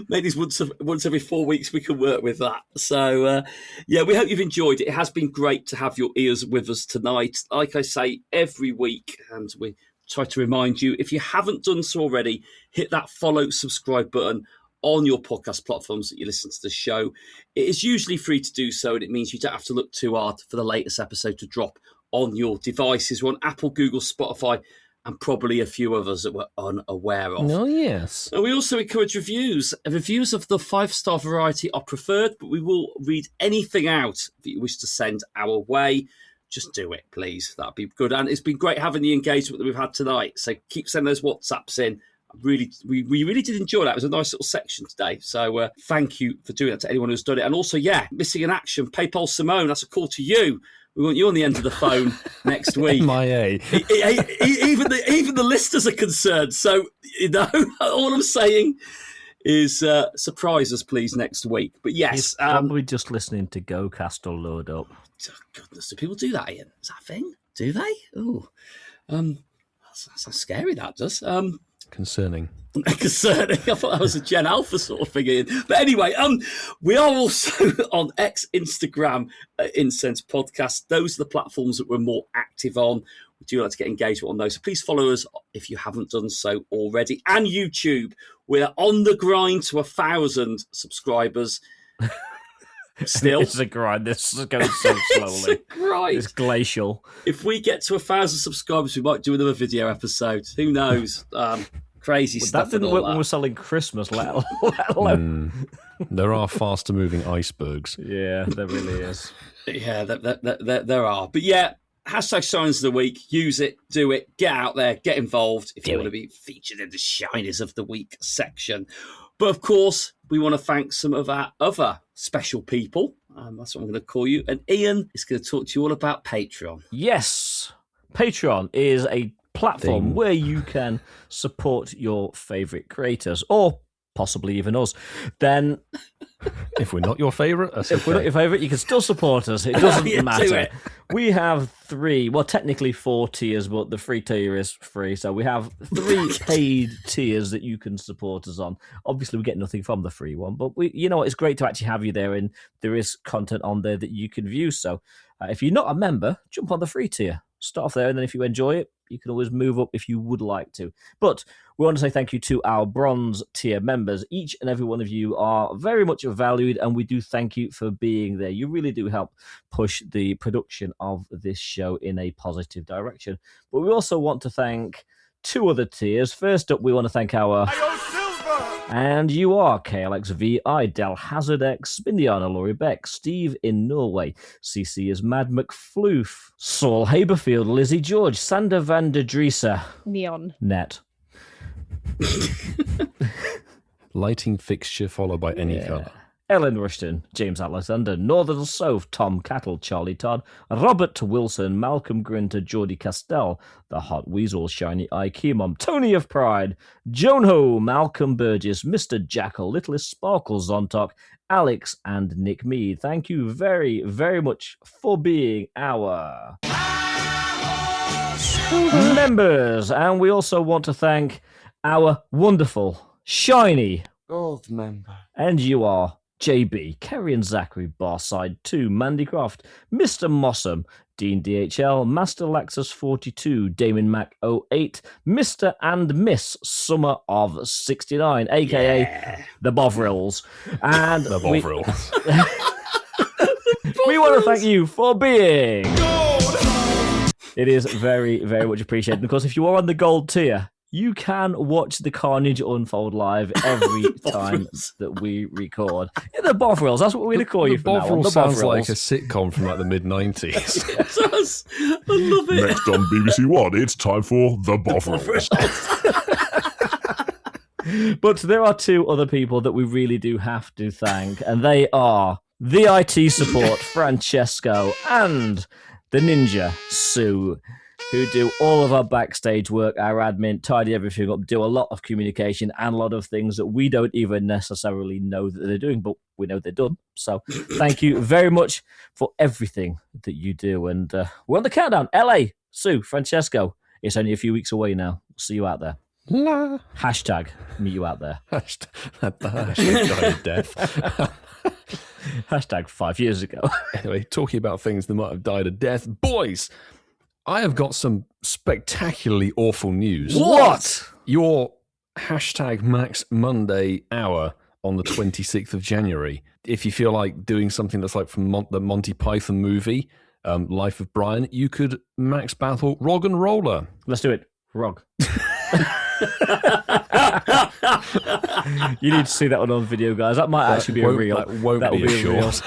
Maybe once every 4 weeks we can work with that. So, we hope you've enjoyed it. It has been great to have your ears with us tonight. Like I say, every week, and we try to remind you, if you haven't done so already, hit that follow, subscribe button on your podcast platforms that you listen to the show. It is usually free to do so, and it means you don't have to look too hard for the latest episode to drop on your devices. We're on Apple, Google, Spotify, and probably a few others that we're unaware of. Oh, yes. And we also encourage reviews. Reviews of the 5-star variety are preferred, but we will read anything out that you wish to send our way. Just do it, please. That'd be good. And it's been great having the engagement that we've had tonight. So keep sending those WhatsApps in. We really did enjoy that. It was a nice little section today. So thank you for doing that to anyone who's done it. And also, missing in action, PayPal Simone, that's a call to you. We want you on the end of the phone next week. MIA. Even the listeners are concerned. So, all I'm saying is surprise us, please, next week. But yes. He's probably just listening to GoCast or Load Up. Oh, goodness, do people do that, Ian? Is that a thing? Do they? Oh, that's scary, that does. Concerning. I thought that was a Gen Alpha sort of thing, Ian. But anyway, we are also on X, Instagram, Incense Podcast. Those are the platforms that we're more active on. We do like to get engagement on those. So please follow us if you haven't done so already. And YouTube. We're on the grind to 1,000 subscribers. Still, it's a grind. This is going so slowly. It's glacial. If we get to 1,000 subscribers, we might do another video episode. Who knows? Crazy stuff. That didn't work when we were selling Christmas, let alone. There are faster moving icebergs. Yeah, there really is. Yeah, there are. But yeah, hashtag Shinies of the Week. Use it, do it, get out there, get involved if you want to be featured in the Shinies of the Week section. But of course, we want to thank some of our other special people. That's what I'm going to call you. And Ian is going to talk to you all about Patreon. Yes. Patreon is a platform where you can support your favourite creators, or possibly even us. Then, if we're not your favourite, we're not your favourite, you can still support us. It doesn't matter. We have 3, well, technically 4 tiers, but the free tier is free. So we have 3 paid tiers that you can support us on. Obviously, we get nothing from the free one, but it's great to actually have you there, and there is content on there that you can view. So if you're not a member, jump on the free tier. Start off there, and then if you enjoy it, you can always move up if you would like to. But we want to say thank you to our bronze tier members. Each and every one of you are very much valued, and we do thank you for being there. You really do help push the production of this show in a positive direction. But we also want to thank 2 other tiers. First up, we want to thank our And you are KLXVI, Del Hazard X, Spindiana, Laurie Beck, Steve in Norway, CC is Mad McFloof, Saul Haberfield, Lizzie George, Sander van der Drieser, Neon. Net. Lighting fixture followed by any colour. Ellen Rushton, James Alexander, Northern Soph, Tom Cattle, Charlie Todd, Robert Wilson, Malcolm Grinter, Geordie Castell, The Hot Weasel, Shiny Eye Keymom, Tony of Pride, Joan Ho, Malcolm Burgess, Mr. Jackal, Littlest Sparkle, Zontok, Alex, and Nick Mead. Thank you very, very much for being our members. And we also want to thank our wonderful, shiny Gold member. And you are JB, Kerry and Zachary, Barside 2, Mandy Croft, Mr. Mossam, Dean DHL, Master Laxus 42, Damon Mac 08, Mr. and Miss Summer of 69, aka the Bovrils. And the Bovrils. We want to thank you for being gold. It is very, very much appreciated. Because if you are on the gold tier, you can watch the carnage unfold live every time that we record. Yeah, the Bovrils, that's what we're going to call you from now on. The sounds Bovrils. like a sitcom from like the mid-90s. It does. I love it. Next on BBC One, it's time for the Bovrils. But there are two other people that we really do have to thank, and they are the IT support, Francesco, and the ninja, Sue, who do all of our backstage work, our admin, tidy everything up, do a lot of communication and a lot of things that we don't even necessarily know that they're doing, but we know they're done. So thank you very much for everything that you do. And we're on the countdown. LA, Sue, Francesco, it's only a few weeks away now. See you out there. La. Hashtag meet you out there. Hashtag died of death. Hashtag 5 years ago. Anyway, talking about things that might have died of death. Boys, I have got some spectacularly awful news. What? Your hashtag Max Monday hour on the 26th of January. If you feel like doing something that's like from the Monty Python movie, Life of Brian, you could max battle Rog and Roller. Let's do it. Rog. You need to see that one on video, guys. That might actually be a reel. That won't be a short.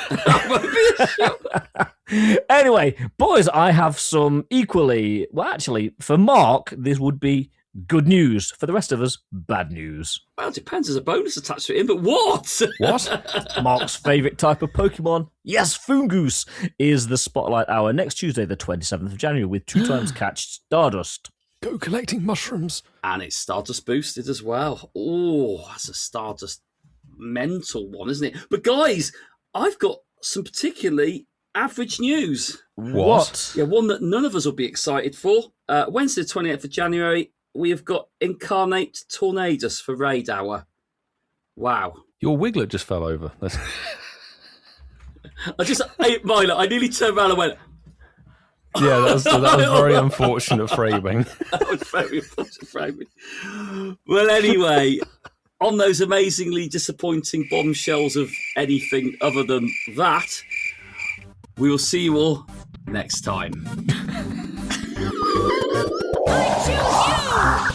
Anyway, boys, I have some equally... Well, actually, for Mark, this would be good news. For the rest of us, bad news. Well, it depends. There's a bonus attached to it, but what? What? Mark's favourite type of Pokemon, yes, Fungoose, is the Spotlight Hour next Tuesday, the 27th of January, with 2 times catch Stardust. Go collecting mushrooms. And it's Stardust boosted as well. Oh, that's a Stardust mental one, isn't it? But guys, I've got some particularly average news. What? Yeah, one that none of us will be excited for. Wednesday, the 28th of January, we have got Incarnate Tornadus for Raid Hour. Wow. Your Wiglet just fell over. Milo, I nearly turned around and went... Yeah, that was very unfortunate framing. That was very unfortunate framing. Well, anyway, on those amazingly disappointing bombshells of anything other than that, we will see you all next time. I choose you!